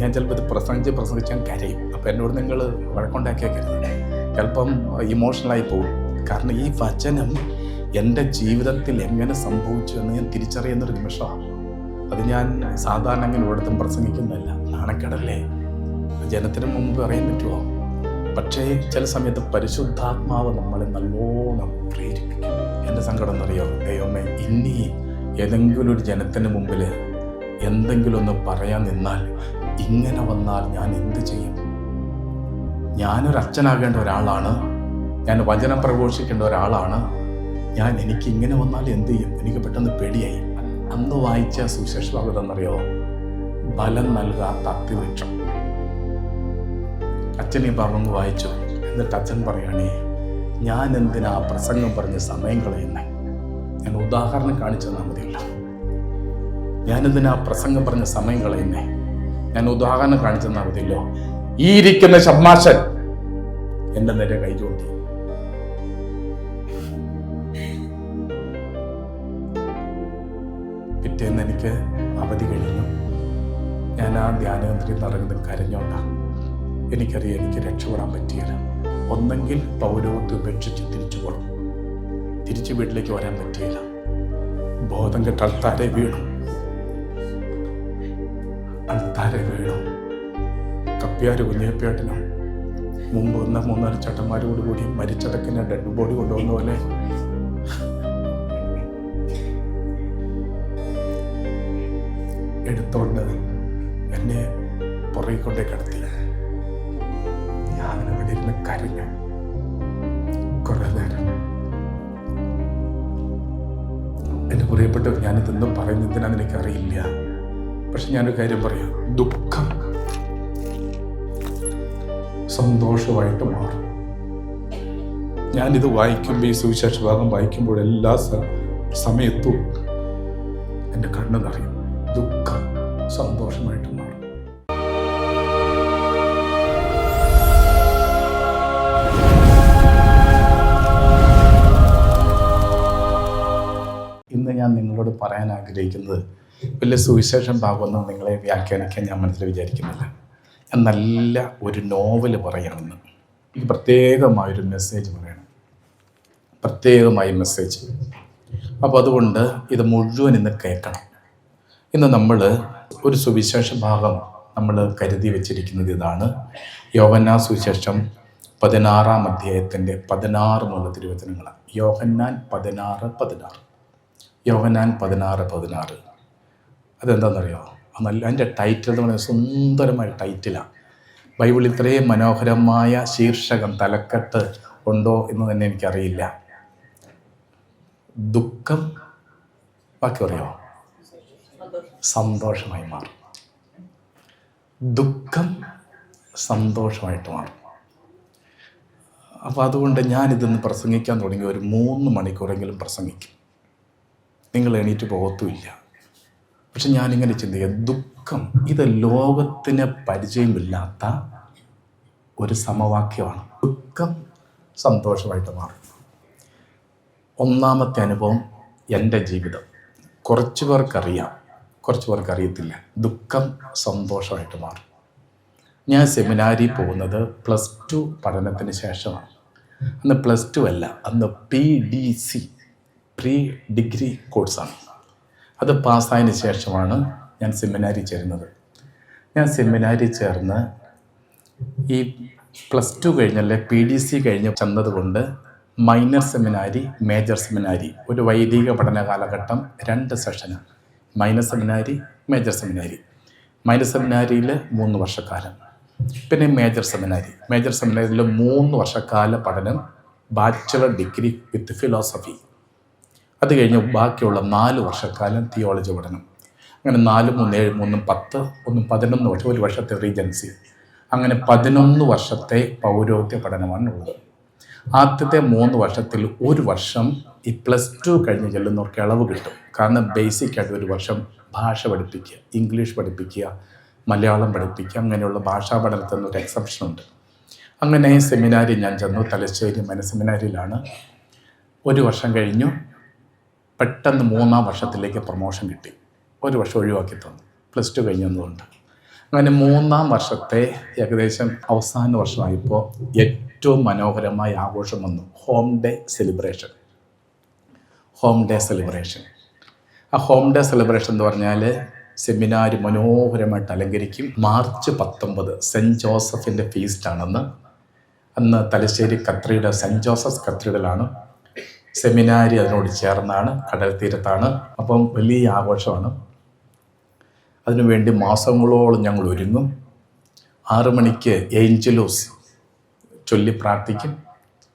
ഞാൻ ചിലപ്പോൾ ഇത് പ്രസംഗിച്ച് ഞാൻ കരയും. അപ്പോൾ എന്നോട് നിങ്ങൾ വഴക്കുണ്ടാക്കിയേക്കരുത്. ചിലപ്പം ഇമോഷണലായി പോകും. കാരണം ഈ വചനം എൻ്റെ ജീവിതത്തിൽ എങ്ങനെ സംഭവിച്ചു എന്ന് ഞാൻ തിരിച്ചറിയുന്നൊരു നിമിഷമാണ്. അത് ഞാൻ സാധാരണ അങ്ങനെ ഒരിടത്തും പ്രസംഗിക്കുന്നില്ല. നാണക്കേടല്ലേ, ജനത്തിന് മുമ്പ് പറയാൻ പറ്റുമോ? പക്ഷേ ചില സമയത്ത് പരിശുദ്ധാത്മാവ് നമ്മളെ നല്ലോണം പ്രേരിപ്പിക്കും. എൻ്റെ സങ്കടം എന്നറിയോ, ദൈവമേ, ഇനി ഏതെങ്കിലും ഒരു ജനത്തിന് മുമ്പിൽ എന്തെങ്കിലും ഒന്ന് പറയാൻ നിന്നാൽ, ഇങ്ങനെ വന്നാൽ ഞാൻ എന്ത് ചെയ്യും? ഞാനൊരു അച്ഛനാകേണ്ട ഒരാളാണ്, ഞാൻ വചനം പ്രഘോഷിക്കേണ്ട ഒരാളാണ്. എനിക്ക് ഇങ്ങനെ വന്നാൽ എന്ത് ചെയ്യും? എനിക്ക് പെട്ടെന്ന് പേടിയായി. അന്ന് വായിച്ച സുവിശേഷ ഭാഗം എന്നറിയോ, ഫലം നൽകാത്ത അത്തിവൃക്ഷം. അച്ഛൻ ഈ ഭാഗം വായിച്ചു. എന്നിട്ട് അച്ഛൻ പറയുകയാണേ, ഞാൻ എന്തിനാ പ്രസംഗം പറഞ്ഞ് സമയം കളയുന്നേ? ഞാൻ ഉദാഹരണം കാണിച്ചു തന്നാൽ മതിയല്ലോ. ഞാനെന്തിനാ പ്രസംഗം പറഞ്ഞ് സമയം കളയുന്നേ? ഞാൻ ഉദാഹരണം കാണിച്ചു തന്നാൽ മതിയല്ലോ. ഈ ഇരിക്കുന്ന ഷമ്മാശൻ എൻ്റെ നേരെ കൈ ചൂണ്ടി. പിറ്റേന്ന് എനിക്ക് അവധി കഴിഞ്ഞു. ഞാൻ ആ ധ്യാനകേന്ദ്രത്തിൽ നടക്കുന്നത് കരഞ്ഞോണ്ടാണ്. എനിക്കറിയാം എനിക്ക് രക്ഷപ്പെടാൻ പറ്റിയില്ല. ഒന്നെങ്കിൽ പൗരോഹിത്യം ഉപേക്ഷിച്ച് തിരിച്ചു പോകണം. തിരിച്ച് വീട്ടിലേക്ക് വരാൻ പറ്റിയില്ല. ബോധം കെട്ട് അൾത്താരെ വീണു. കപ്പ്യാര് കുഞ്ഞേപ്പേട്ടനും മുമ്പ് വന്ന 3-4 ചേട്ടന്മാരോട് കൂടി മരിച്ചടക്കിന് ഡെഡ് ബോഡി കൊണ്ടുവന്ന പോലെ എടുത്തോണ്ട് എന്നെ പുറകെ കൊണ്ടേ കിടത്തി. ഞാൻ അവിടെ ഇരുന്ന് കരഞ്ഞു കുറെ നേരം. എൻ്റെ പ്രിയപ്പെട്ടവർ, ഞാനിതൊന്നും പറയുന്നതിനാന്ന് എനിക്കറിയില്ല. പക്ഷെ ഞാനൊരു കാര്യം പറയാം, ദുഃഖം സന്തോഷമായിട്ട് മാറും. ഞാനിത് വായിക്കുമ്പോൾ, ഈ സുവിശേഷ ഭാഗം വായിക്കുമ്പോൾ എല്ലാ സമയത്തും എൻ്റെ കണ്ണ് നിറയും. ദുഃഖം സന്തോഷമായിട്ട് മാറും. ഇന്ന് ഞാൻ നിങ്ങളോട് പറയാൻ ആഗ്രഹിക്കുന്നത് വലിയ സുവിശേഷം ഭാഗമൊന്നും നിങ്ങളെ വ്യാഖ്യാനിക്കാൻ ഞാൻ മനസ്സിൽ വിചാരിക്കുന്നില്ല. ഞാൻ നല്ല ഒരു നോവല് പറയണമെന്ന്, എനിക്ക് പ്രത്യേകമായൊരു മെസ്സേജ് പറയണം, പ്രത്യേകമായ മെസ്സേജ്. അപ്പോൾ അതുകൊണ്ട് ഇത് മുഴുവൻ ഇന്ന് കേൾക്കണം. ഇന്ന് നമ്മൾ ഒരു സുവിശേഷ ഭാഗം നമ്മൾ കരുതി വച്ചിരിക്കുന്നത് ഇതാണ്. യോഹന്നാൻ സുവിശേഷം 16-ാം അധ്യായത്തിൻ്റെ 16 മുതൽ തിരുവചനങ്ങൾ. യോഹന്നാൻ 16:16. യോഹന്നാൻ 16:16. അതെന്താണെന്നറിയോ? അതിൻ്റെ ടൈറ്റിൽ എന്ന് പറയുന്നത് സുന്ദരമായ ടൈറ്റിലാണ്. ബൈബിളിൽ ഇത്രയും മനോഹരമായ ശീർഷകം, തലക്കെട്ട് ഉണ്ടോ എന്ന് തന്നെ എനിക്കറിയില്ല. ദുഃഖം ബാക്കി പറയോ? സന്തോഷമായി മാറും. ദുഃഖം സന്തോഷമായിട്ട് മാറും. അപ്പോൾ അതുകൊണ്ട് ഞാനിതൊന്ന് പ്രസംഗിക്കാൻ തുടങ്ങി ഒരു 3 മണിക്കൂറെങ്കിലും പ്രസംഗിക്കും. നിങ്ങൾ എണീറ്റ് പോകത്തുമില്ല. പക്ഷെ ഞാനിങ്ങനെ ചിന്തിക്കുക, ദുഃഖം ഇത് ലോകത്തിന് പരിചയമില്ലാത്ത ഒരു സമവാക്യമാണ്. ദുഃഖം സന്തോഷമായിട്ട് മാറും. ഒന്നാമത്തെ അനുഭവം എൻ്റെ ജീവിതം. കുറച്ച് പേർക്കറിയാം, കുറച്ച് പേർക്ക് അറിയത്തില്ല. ദുഃഖം സന്തോഷമായിട്ട് മാറും. ഞാൻ സെമിനാരിൽ പോകുന്നത് +2 പഠനത്തിന് ശേഷമാണ്. അന്ന് +2 അല്ല, അന്ന് PDC, പ്രീ ഡിഗ്രി കോഴ്സാണ്. അത് പാസ്സായതിന് ശേഷമാണ് ഞാൻ സെമിനാരിൽ ചേരുന്നത്. ഞാൻ സെമിനാരിൽ ചേർന്ന് ഈ +2 കഴിഞ്ഞല്ലേ PDC കഴിഞ്ഞ് ചെന്നതുകൊണ്ട് മൈനർ സെമിനാരി, മേജർ സെമിനാരി, ഒരു വൈദിക പഠന കാലഘട്ടം 2 സെഷനാണ്. Minor seminary, major seminary. Minor സെമിനാരിയിൽ 3 വർഷക്കാലം, പിന്നെ മേജർ സെമിനാരിയിൽ 3 വർഷക്കാല പഠനം, ബാച്ചലർ ഡിഗ്രി വിത്ത് ഫിലോസഫി. അത് കഴിഞ്ഞ് ബാക്കിയുള്ള 4 വർഷക്കാലം തിയോളജി പഠനം. അങ്ങനെ 4, 3, 7, 3, 10, 11 വർഷം, 1 വർഷത്തെ റീജൻസി. അങ്ങനെ 11 വർഷത്തെ പൗരോഹിത്യ പഠനമാണ് ഉള്ളത്. ആദ്യത്തെ 3 വർഷത്തിൽ 1 വർഷം ഈ +2 കഴിഞ്ഞ് ചെല്ലുന്നവർക്ക് ഇളവ് കിട്ടും. കാരണം ബേസിക്കായിട്ട് 1 വർഷം ഭാഷ പഠിപ്പിക്കുക, ഇംഗ്ലീഷ് പഠിപ്പിക്കുക, മലയാളം പഠിപ്പിക്കുക, അങ്ങനെയുള്ള ഭാഷാ പഠനത്തിൽ നിന്നൊരു എക്സെപ്ഷനുണ്ട്. അങ്ങനെ സെമിനാരി ഞാൻ ചെന്നു. തലശ്ശേരി സെമിനാരിയിലാണ്. 1 വർഷം കഴിഞ്ഞു. പെട്ടെന്ന് 3-ാം വർഷത്തിലേക്ക് പ്രൊമോഷൻ കിട്ടി. 1 വർഷം ഒഴിവാക്കി തന്നു, +2 കഴിഞ്ഞതുകൊണ്ട്. അങ്ങനെ 3-ാം വർഷത്തെ ഏകദേശം അവസാന വർഷമായപ്പോൾ ഏറ്റവും മനോഹരമായ ആഘോഷം വന്നു. Home day celebration. ആ ഹോം ഡേ സെലിബ്രേഷൻ എന്ന് പറഞ്ഞാൽ സെമിനാർ മനോഹരമായിട്ട് അലങ്കരിക്കും. മാർച്ച് 19 സെൻറ്റ് ജോസഫിൻ്റെ ഫീസ്റ്റാണെന്ന്. അന്ന് തലശ്ശേരി കത്തീഡ്രൽ, സെൻറ്റ് ജോസഫ് കത്തീഡ്രലാണ്. സെമിനാരി അതിനോട് ചേർന്നാണ്, കടൽ തീരത്താണ്. അപ്പം വലിയ ആഘോഷമാണ്. അതിനുവേണ്ടി മാസങ്ങളോളം ഞങ്ങൾ ഒരുങ്ങും. 6 മണിക്ക് ഏഞ്ചലോസ് ചൊല്ലി പ്രാർത്ഥിക്കും.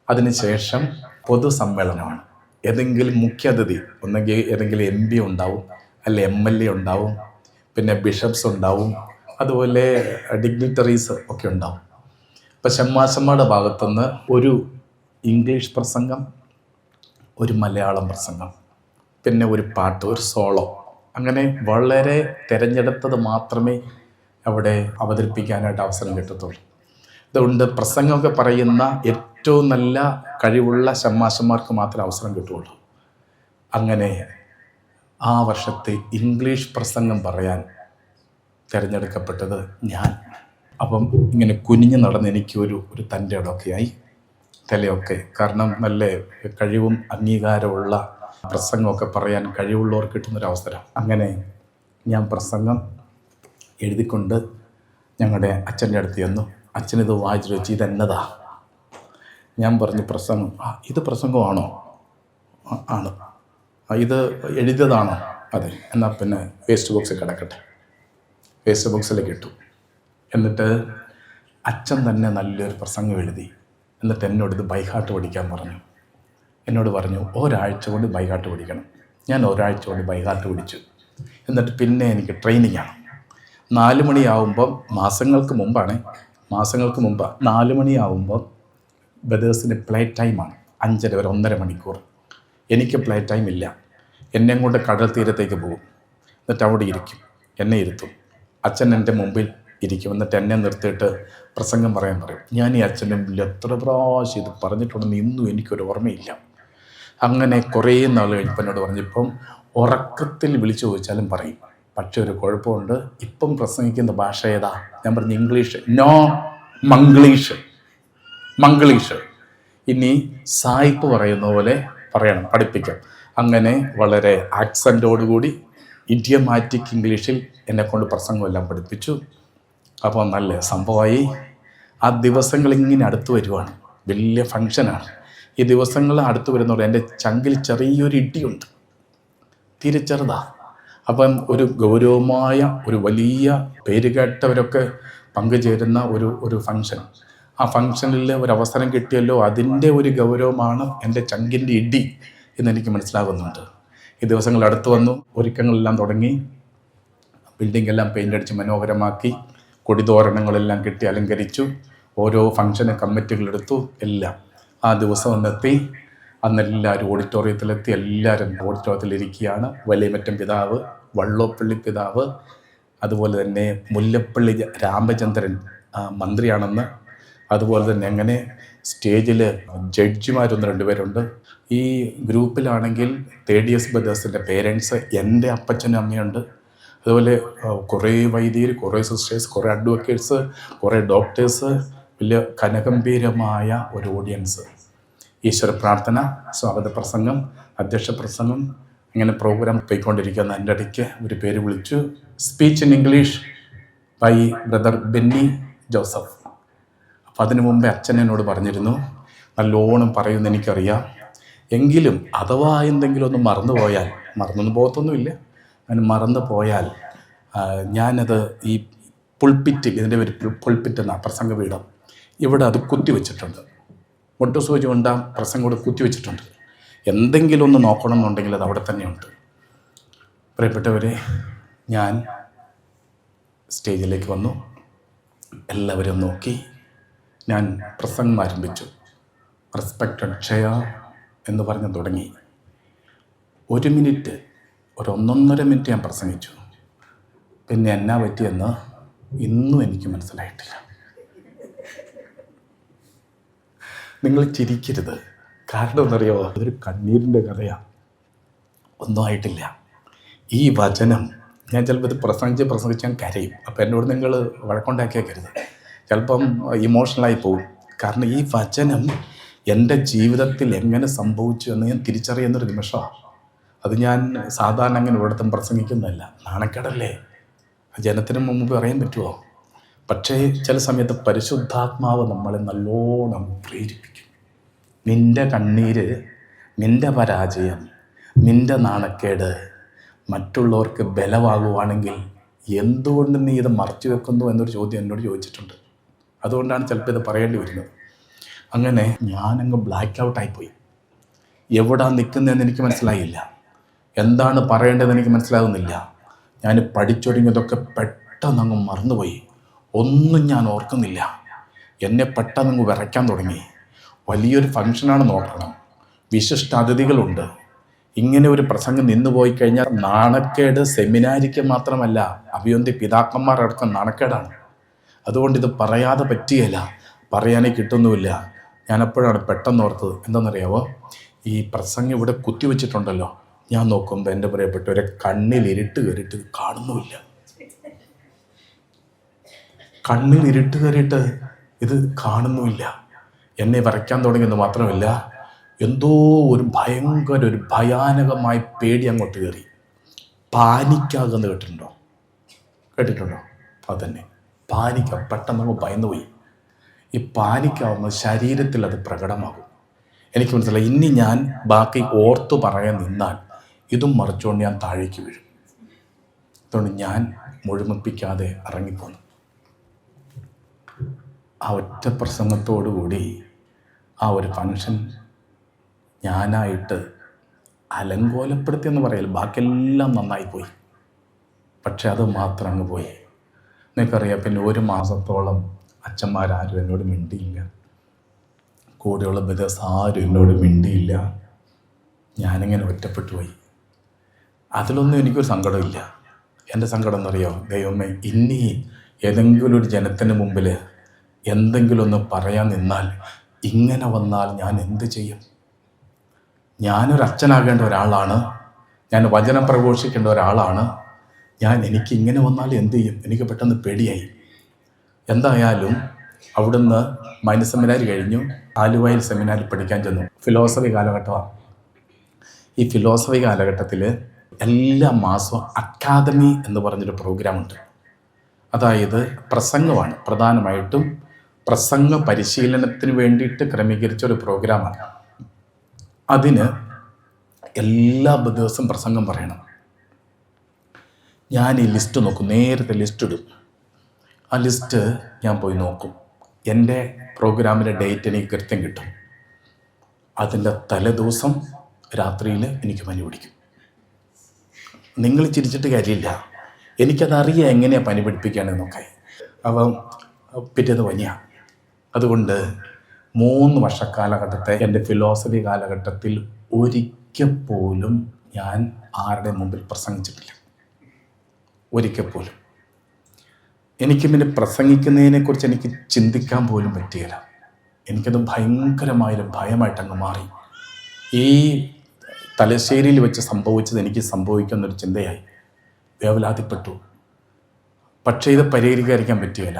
അതിനുശേഷം പൊതുസമ്മേളനമാണ്. ഏതെങ്കിലും മുഖ്യാതിഥി, ഒന്നെങ്കിൽ ഏതെങ്കിലും MP ഉണ്ടാവും, അല്ല MLA ഉണ്ടാവും, പിന്നെ ബിഷപ്സ് ഉണ്ടാവും, അതുപോലെ ഡിഗ്നിറ്ററീസ് ഒക്കെ ഉണ്ടാവും. ഇപ്പം ഷമ്മാശമ്മയുടെ ഭാഗത്തുനിന്ന് ഒരു ഇംഗ്ലീഷ് പ്രസംഗം, ഒരു മലയാളം പ്രസംഗം, പിന്നെ ഒരു പാട്ട്, ഒരു സോളോ, അങ്ങനെ വളരെ തിരഞ്ഞെടുത്തത് മാത്രമേ അവിടെ അവതരിപ്പിക്കാനായിട്ട് അവസരം കിട്ടത്തുള്ളൂ. അതുകൊണ്ട് പ്രസംഗമൊക്കെ പറയുന്ന ഏറ്റവും നല്ല കഴിവുള്ള ഷമ്മാശന്മാർക്ക് മാത്രമേ അവസരം കിട്ടുകയുള്ളൂ. അങ്ങനെ ആ വർഷത്തെ ഇംഗ്ലീഷ് പ്രസംഗം പറയാൻ തിരഞ്ഞെടുക്കപ്പെട്ടത് ഞാൻ. അപ്പം ഇങ്ങനെ കുനിഞ്ഞു നടന്ന് എനിക്ക് ഒരു തൻ്റെ ഇടമൊക്കെയായി, തലയൊക്കെ. കാരണം നല്ല കഴിവും അംഗീകാരമുള്ള പ്രസംഗമൊക്കെ പറയാൻ കഴിവുള്ളവർക്ക് കിട്ടുന്നൊരവസരം. അങ്ങനെ ഞാൻ പ്രസംഗം എഴുതിക്കൊണ്ട് ഞങ്ങളുടെ അച്ഛൻ്റെ അടുത്ത് ചെന്നു. അച്ഛനിത് വായിച്ചു വെച്ച്, ഇതെന്നതാ? ഞാൻ പറഞ്ഞു, പ്രസംഗം. ഇത് പ്രസംഗമാണോ? ആണ്. ഇത് എഴുതിയതാണോ? അതെ. എന്നാൽ പിന്നെ വേസ്റ്റ് ബോക്സിൽ കിടക്കട്ടെ. വേസ്റ്റ് ബോക്സിലേക്ക് ഇട്ടു. എന്നിട്ട് അച്ഛൻ തന്നെ നല്ലൊരു പ്രസംഗം എഴുതി. എന്നിട്ട് എന്നോട് ഇത് ബൈഹാർട്ട് പഠിക്കാൻ പറഞ്ഞു. എന്നോട് പറഞ്ഞു, ഒരാഴ്ച കൊണ്ട് ബൈഹാർട്ട് പഠിക്കണം. ഞാൻ ഒരാഴ്ച കൊണ്ട് ബൈഹാർട്ട് പഠിച്ചു. എന്നിട്ട് പിന്നെ എനിക്ക് ട്രെയിനിങ്ങാണ്. 4 മണിയാവുമ്പം, മാസങ്ങൾക്ക് മുമ്പ് 4 മണിയാവുമ്പം ബ്രദേഴ്സിന് പ്ലേ ടൈമാണ്. 5:30 വരെ 1.5 മണിക്കൂർ. എനിക്ക് പ്ലേ ടൈം ഇല്ല. എന്നെ കൊണ്ട് കടൽ തീരത്തേക്ക് പോകും. എന്നിട്ട് അവിടെ ഇരിക്കും, എന്നെ ഇരുത്തും. അച്ഛൻ എൻ്റെ മുമ്പിൽ ഇരിക്കും. എന്നിട്ട് എന്നെ നിർത്തിയിട്ട് പ്രസംഗം പറയാൻ പറയും. ഞാൻ ഈ അച്ഛൻ്റെ മുമ്പിൽ എത്ര പ്രാവശ്യം ഇത് പറഞ്ഞിട്ടുണ്ടെന്ന് ഇന്നും എനിക്കൊരു ഓർമ്മയില്ല. അങ്ങനെ കുറേ നാൾ കഴിഞ്ഞപ്പോൾ എന്നോട് പറഞ്ഞു, ഇപ്പം ഉറക്കത്തിൽ വിളിച്ചു ചോദിച്ചാലും പറയും. പക്ഷെ ഒരു കുഴപ്പമുണ്ട്, ഇപ്പം പ്രസംഗിക്കുന്ന ഭാഷ ഏതാ? ഞാൻ പറഞ്ഞു, ഇംഗ്ലീഷ്. നോ, മംഗ്ലീഷ്. ഇനി സായിപ്പ് പറയുന്ന പോലെ പറയണം, പഠിപ്പിക്കാം. അങ്ങനെ വളരെ ആക്സൻറ്റോടുകൂടി ഇഡിയമാറ്റിക് ഇംഗ്ലീഷിൽ എന്നെക്കൊണ്ട് പ്രസംഗമെല്ലാം പഠിപ്പിച്ചു. അപ്പോൾ നല്ല സംഭവമായി. ആ ദിവസങ്ങളിങ്ങനെ അടുത്ത് വരുവാണ്. വലിയ ഫങ്ഷനാണ്. ഈ ദിവസങ്ങൾ അടുത്ത് വരുന്നതോടെ എൻ്റെ ചങ്കിൽ ചെറിയൊരു ഇടിയുണ്ട്, തീരെ ചെറുതാ. അപ്പം ഒരു ഗൗരവമായ, ഒരു വലിയ പേരുകേട്ടവരൊക്കെ പങ്കുചേരുന്ന ഒരു ഫങ്ഷൻ. ആ ഫങ്ഷനിൽ ഒരവസരം കിട്ടിയല്ലോ, അതിൻ്റെ ഒരു ഗൗരവമാണ് എൻ്റെ ചങ്കിൻ്റെ ഇടി എന്നെനിക്ക് മനസ്സിലാകുന്നുണ്ട്. ഈ ദിവസങ്ങൾ അടുത്ത് വന്നു. ഒരുക്കങ്ങളെല്ലാം തുടങ്ങി. ബിൽഡിംഗ് എല്ലാം പെയിൻ്റ് അടിച്ച് മനോഹരമാക്കി, കൊടിതോരണങ്ങളെല്ലാം കെട്ടി അലങ്കരിച്ചു. ഓരോ ഫങ്ഷന് കമ്മിറ്റികളെടുത്തു. എല്ലാം ആ ദിവസം ഒന്നെത്തി. അന്നെല്ലാവരും ഓഡിറ്റോറിയത്തിലെത്തി. എല്ലാവരും ഓഡിറ്റോറിയത്തിലിരിക്കുകയാണ്. വലിയമറ്റം പിതാവ്, വള്ളോപ്പള്ളി പിതാവ്, അതുപോലെ തന്നെ മുല്ലപ്പള്ളി രാമചന്ദ്രൻ മന്ത്രിയാണെന്ന്. അതുപോലെ തന്നെ അങ്ങനെ സ്റ്റേജിൽ ജഡ്ജിമാരൊന്ന് 2 പേരുണ്ട്. ഈ ഗ്രൂപ്പിലാണെങ്കിൽ തേർഡ് ബ്രദേഴ്സിൻ്റെ പേരൻസ്, എൻ്റെ അപ്പച്ചനും അമ്മയുണ്ട്. അതുപോലെ കുറേ വൈദികർ, കുറേ സിസ്റ്റേഴ്സ്, കുറേ അഡ്വക്കേറ്റ്സ്, കുറേ ഡോക്ടേഴ്സ്, വലിയ കനഗംഭീരമായ ഒരു ഓഡിയൻസ്. ഈശ്വര പ്രാർത്ഥന, സ്വാഗത പ്രസംഗം, അധ്യക്ഷ പ്രസംഗം, ഇങ്ങനെ പ്രോഗ്രാം പോയിക്കൊണ്ടിരിക്കുന്ന എൻ്റെ ഇടയ്ക്ക് ഒരു പേര് വിളിച്ചു. Speech in English by brother Benny Joseph. അപ്പോൾ അതിനു മുമ്പേ അച്ഛൻ എന്നോട് പറഞ്ഞിരുന്നു, നല്ലോണം പറയുമെന്ന് എനിക്കറിയാം, എങ്കിലും അഥവാ എന്തെങ്കിലും ഒന്ന് മറന്നുപോയാൽ, മറന്നൊന്നും പോകത്തൊന്നുമില്ല, അങ്ങനെ മറന്നു പോയാൽ ഞാനത് ഈ പുൾപ്പിറ്റിൽ, ഇതിൻ്റെ ഒരു പുൾപ്പിറ്റ് എന്ന പ്രസംഗപീഠം, ഇവിടെ അത് കുത്തിവെച്ചിട്ടുണ്ട്. മുട്ടുസൂചി കൊണ്ട് ആ പ്രസംഗം കൂടെ കുത്തിവെച്ചിട്ടുണ്ട്. എന്തെങ്കിലും ഒന്ന് നോക്കണം എന്നുണ്ടെങ്കിൽ അത് അവിടെ തന്നെയുണ്ട്. പ്രിയപ്പെട്ടവരെ, ഞാൻ സ്റ്റേജിലേക്ക് വന്നു. എല്ലാവരും നോക്കി. ഞാൻ പ്രസംഗം ആരംഭിച്ചു. റെസ്പെക്റ്റഡ് ചെയർ എന്ന് പറഞ്ഞ് തുടങ്ങി. 1 മിനിറ്റ്, 1.5 മിനിറ്റ് ഞാൻ പ്രസംഗിച്ചു. പിന്നെ എന്നാ പറ്റിയെന്ന് ഇന്നും എനിക്ക് മനസ്സിലായിട്ടില്ല. നിങ്ങൾ ചിരിക്കരുത്. കാരണം എന്നറിയാമോ, അതൊരു കണ്ണീരിൻ്റെ കഥയാണ്. ഒന്നും ആയിട്ടില്ല. ഈ വചനം ഞാൻ ചിലപ്പോൾ ഇത് പ്രസംഗിച്ച് ഞാൻ കരയും. അപ്പോൾ എന്നോട് നിങ്ങൾ വഴക്കുണ്ടാക്കിയേക്കരുത്. ചിലപ്പം ഇമോഷണലായി പോകും. കാരണം ഈ വചനം എൻ്റെ ജീവിതത്തിൽ എങ്ങനെ സംഭവിച്ചു എന്ന് ഞാൻ തിരിച്ചറിയുന്നൊരു നിമിഷമാണ്. അത് ഞാൻ സാധാരണ അങ്ങനെ ഒരിടത്തും പ്രസംഗിക്കുന്നതല്ല. നാണക്കേടല്ലേ, ജനത്തിന് മുമ്പ് പറയാൻ പറ്റുമോ? പക്ഷേ ചില സമയത്ത് പരിശുദ്ധാത്മാവ് നമ്മളെ നല്ലോണം പ്രേരിപ്പിക്കും. നിൻ്റെ കണ്ണീര്, നിൻ്റെ പരാജയം, നിൻ്റെ നാണക്കേട് മറ്റുള്ളവർക്ക് ബലമാകുവാണെങ്കിൽ എന്തുകൊണ്ട് നീ ഇത് മറച്ചു വെക്കുന്നു എന്നൊരു ചോദ്യം എന്നോട് ചോദിച്ചിട്ടുണ്ട്. അതുകൊണ്ടാണ് ചിലപ്പോൾ ഇത് പറയേണ്ടി വരുന്നത്. അങ്ങനെ ഞാനങ്ങ് ബ്ലാക്ക് ഔട്ടായിപ്പോയി. എവിടെ നിൽക്കുന്നതെന്ന് എനിക്ക് മനസ്സിലായില്ല, എന്താണ് പറയേണ്ടതെന്ന് എനിക്ക് മനസ്സിലാകുന്നില്ല. ഞാൻ പഠിച്ചൊരുങ്ങിയതൊക്കെ പെട്ടെന്നങ്ങ് മറന്നുപോയി. ഒന്നും ഞാൻ ഓർക്കുന്നില്ല. എന്നെ പെട്ടെന്നങ്ങ് വിറയ്ക്കാൻ തുടങ്ങി. വലിയൊരു ഫംഗ്ഷനാണ് നോക്കണം, വിശിഷ്ട അതിഥികളുണ്ട്. ഇങ്ങനെ ഒരു പ്രസംഗം നിന്നുപോയി കഴിഞ്ഞാൽ നാണക്കേട് സെമിനാരിക്ക് മാത്രമല്ല, അഭിയന്തി പിതാക്കന്മാരടക്കം നാണക്കേടാണ്. അതുകൊണ്ട് ഇത് പറയാതെ പറ്റിയല്ല, പറയാനേ കിട്ടുന്നുമില്ല. ഞാനപ്പോഴാണ് പെട്ടെന്ന് ഓർത്തത്, എന്താണെന്നറിയാവോ, ഈ പ്രസംഗം ഇവിടെ കുത്തിവെച്ചിട്ടുണ്ടല്ലോ. ഞാൻ നോക്കുമ്പോൾ എൻ്റെ പ്രിയപ്പെട്ടവരെ കണ്ണിൽ ഇരുട്ട് കയറിയിട്ട് കാണുന്നുമില്ല. കണ്ണിൽ ഇരുട്ട് കയറിയിട്ട് ഇത് കാണുന്നുമില്ല. എന്നെ വരയ്ക്കാൻ തുടങ്ങിയെന്ന് മാത്രമല്ല, എന്തോ ഒരു ഭയാനകമായ പേടി അങ്ങോട്ട് കയറി. പാനിക്കാകുന്ന കേട്ടിട്ടുണ്ടോ? അതന്നെ പാനിക്ക. പെട്ടെന്ന് അങ്ങ് ഭയന്നുപോയി. ഈ പാനിക്കാവുന്ന ശരീരത്തിൽ അത് പ്രകടമാകും. എനിക്ക് മനസ്സിലായി, ഇനി ഞാൻ ബാക്കി ഓർത്തു പറയാൻ നിന്നാൽ ഇതും മറിച്ചുകൊണ്ട് ഞാൻ താഴേക്ക് വീഴും. അതുകൊണ്ട് ഞാൻ മുഴുമിപ്പിക്കാതെ ഇറങ്ങിപ്പോന്നു. ആ ഒറ്റ പ്രസംഗത്തോടുകൂടി ആ ഒരു ഫംഗ്ഷൻ ഞാനായിട്ട് അലങ്കോലപ്പെടുത്തിയെന്ന് പറയൽ, ബാക്കിയെല്ലാം നന്നായിപ്പോയി. പക്ഷെ അത് മാത്രം അങ്ങ് പോയി. നിങ്ങൾക്കറിയാം, പിന്നെ 1 മാസത്തോളം അച്ഛന്മാരാരും എന്നോട് മിണ്ടിയില്ല, കൂടെയുള്ള ബ്രദേഴ്സ് ആരും എന്നോട് മിണ്ടിയില്ല. ഞാനിങ്ങനെ ഒറ്റപ്പെട്ടു പോയി. അതിലൊന്നും എനിക്കൊരു സങ്കടമില്ല. എൻ്റെ സങ്കടം എന്നറിയാം, ദൈവമേ, ഇനി ഏതെങ്കിലും ഒരു ജനത്തിന് മുമ്പിൽ എന്തെങ്കിലും ഒന്ന് പറയാൻ നിന്നാൽ, ഇങ്ങനെ വന്നാൽ ഞാൻ എന്ത് ചെയ്യും? ഞാനൊരു അച്ഛനാകേണ്ട ഒരാളാണ്, ഞാൻ വചനം പ്രഘോഷിക്കേണ്ട ഒരാളാണ്. എനിക്ക് ഇങ്ങനെ വന്നാൽ എന്ത് ചെയ്യും? എനിക്ക് പെട്ടെന്ന് പേടിയായി. എന്തായാലും അവിടുന്ന് മൈനർ സെമിനാരി കഴിഞ്ഞു, ആലുവയിൽ സെമിനാരിൽ പഠിക്കാൻ ചെന്നു. ഫിലോസഫി കാലഘട്ടമാണ്. ഈ ഫിലോസഫി കാലഘട്ടത്തിൽ എല്ലാ മാസവും അക്കാദമി എന്ന് പറഞ്ഞൊരു പ്രോഗ്രാമുണ്ട്. അതായത് പ്രസംഗമാണ്, പ്രധാനമായിട്ടും പ്രസംഗ പരിശീലനത്തിന് വേണ്ടിയിട്ട് ക്രമീകരിച്ച ഒരു പ്രോഗ്രാമാണ്. അതിന് എല്ലാ ദിവസവും പ്രസംഗം പറയണം. ഞാൻ ഈ ലിസ്റ്റ് നോക്കും, നേരത്തെ ലിസ്റ്റ് ഇടും. ആ ലിസ്റ്റ് ഞാൻ പോയി നോക്കും. എൻ്റെ പ്രോഗ്രാമിൻ്റെ ഡേറ്റ് എനിക്ക് കൃത്യം കിട്ടും. അതിൻ്റെ തലേദിവസം രാത്രിയിൽ എനിക്ക് പനി പിടിക്കും. നിങ്ങൾ ചിരിച്ചിട്ട് കാര്യമില്ല, എനിക്കതറിയാം എങ്ങനെയാണ് പനി പിടിപ്പിക്കുകയാണെന്നൊക്കെ. അപ്പം പിറ്റേന്ന് പനിയാണ്. അതുകൊണ്ട് 3 വർഷക്കാലഘട്ടത്തെ എൻ്റെ ഫിലോസഫി കാലഘട്ടത്തിൽ ഒരിക്കൽ പോലും ഞാൻ ആരുടെ മുമ്പിൽ പ്രസംഗിച്ചിട്ടില്ല. ഒരിക്കൽ പോലും. എനിക്ക് പിന്നെ പ്രസംഗിക്കുന്നതിനെക്കുറിച്ച് എനിക്ക് ചിന്തിക്കാൻ പോലും പറ്റിയില്ല. എനിക്കത് ഭയങ്കരമായൊരു ഭയമായിട്ടങ്ങ് മാറി. ഈ തലശ്ശേരിയിൽ വെച്ച് സംഭവിച്ചത് എനിക്ക് സംഭവിക്കുന്നൊരു ചിന്തയായി. വേവലാതിപ്പെട്ടു. പക്ഷേ ഇത് പരിഹരിക്കാൻ പറ്റുകയില്ല.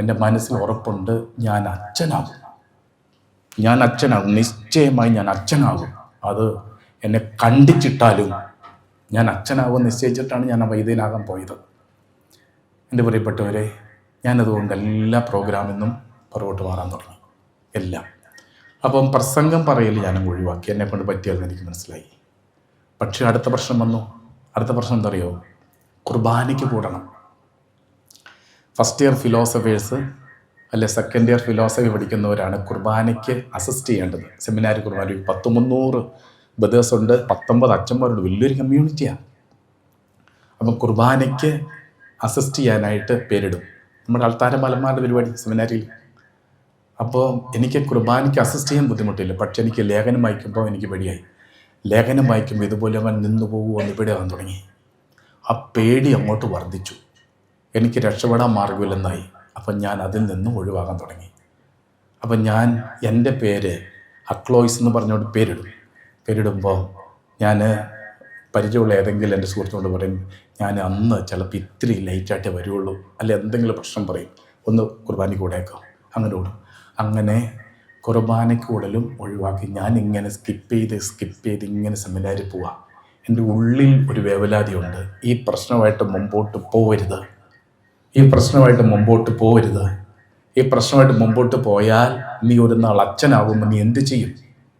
എൻ്റെ മനസ്സിൽ ഉറപ്പുണ്ട്, ഞാൻ അച്ഛനാകും, നിശ്ചയമായി ഞാൻ അച്ഛനാകും. അത് എന്നെ കണ്ടിച്ചിട്ടാലും ഞാൻ അച്ഛനാകും നിശ്ചയിച്ചിട്ടാണ് ഞാൻ ആ വൈദ്യനാകാൻ പോയത്. എൻ്റെ പ്രിയപ്പെട്ടവരെ, ഞാനതുകൊണ്ട് എല്ലാ പ്രോഗ്രാമിൽ നിന്നും പുറകോട്ട് മാറാൻ തുടങ്ങി, എല്ലാം. അപ്പം പ്രസംഗം പറയൽ ഞാനങ്ങ് ഒഴിവാക്കി, എന്നെക്കൊണ്ട് പറ്റിയാലെന്ന് എനിക്ക് മനസ്സിലായി. പക്ഷേ അടുത്ത പ്രശ്നം വന്നു. അടുത്ത പ്രശ്നം എന്താ അറിയോ? കുർബാനയ്ക്ക് കൂടണം. ഫസ്റ്റ് ഇയർ ഫിലോസഫേഴ്സ് അല്ലെ സെക്കൻഡ് ഇയർ ഫിലോസഫി പഠിക്കുന്നവരാണ് കുർബാനയ്ക്ക് അസിസ്റ്റ് ചെയ്യേണ്ടത്. സെമിനാരി കുർബാന 100-300 ബ്രദേഴ്സ് ഉണ്ട്, 19 അച്ഛന്മാരുണ്ട്, വലിയൊരു കമ്മ്യൂണിറ്റിയാണ്. അപ്പം കുർബാനയ്ക്ക് അസിസ്റ്റ് ചെയ്യാനായിട്ട് പേരിടും. നമ്മുടെ അൾത്താരമലന്മാരുടെ പരിപാടി സെമിനാരിയിൽ. അപ്പോൾ എനിക്ക് കുർബാനയ്ക്ക് അസിസ്റ്റ് ചെയ്യാൻ ബുദ്ധിമുട്ടില്ല. പക്ഷെ എനിക്ക് ലേഖനം വായിക്കുമ്പോൾ എനിക്ക് പേടിയായി. ലേഖനം വായിക്കുമ്പോൾ ഇതുപോലെ അവൻ നിന്ന് പോകുമോ എന്ന് പേടിയാകാൻ തുടങ്ങി. ആ പേടി അങ്ങോട്ട് വർദ്ധിച്ചു. എനിക്ക് രക്ഷപ്പെടാൻ മാർഗമില്ലെന്നായി. അപ്പം ഞാൻ അതിൽ നിന്നും ഒഴിവാകാൻ തുടങ്ങി. അപ്പം ഞാൻ എൻ്റെ പേര് അക്ലോയ്സ് എന്ന് പറഞ്ഞുകൊണ്ട് പേരിടുമ്പോൾ ഞാൻ പരിചയമുള്ള ഏതെങ്കിലും എൻ്റെ സുഹൃത്തുക്കളോട് പറയും, ഞാൻ അന്ന് ചിലപ്പോൾ ഇത്തിരി ലൈറ്റായിട്ടേ വരുള്ളൂ, അല്ലെ എന്തെങ്കിലും പ്രശ്നം പറയും, ഒന്ന് കുർബാനയ്ക്ക് കൂടെയേക്കോ, അങ്ങനെ കൂടും. അങ്ങനെ കുർബാനയ്ക്ക് കൂടലും ഒഴിവാക്കി ഞാനിങ്ങനെ സ്കിപ്പ് ചെയ്ത് ഇങ്ങനെ സെമിനാരിൽ പോവാം. എൻ്റെ ഉള്ളിൽ ഒരു വേവലാതിയുണ്ട്, ഈ പ്രശ്നമായിട്ട് മുമ്പോട്ട് പോവരുത്, ഈ പ്രശ്നമായിട്ട് മുമ്പോട്ട് പോയാൽ നീ ഒരു നാൾ അച്ഛനാകുമ്പോൾ നീ എന്ത് ചെയ്യും?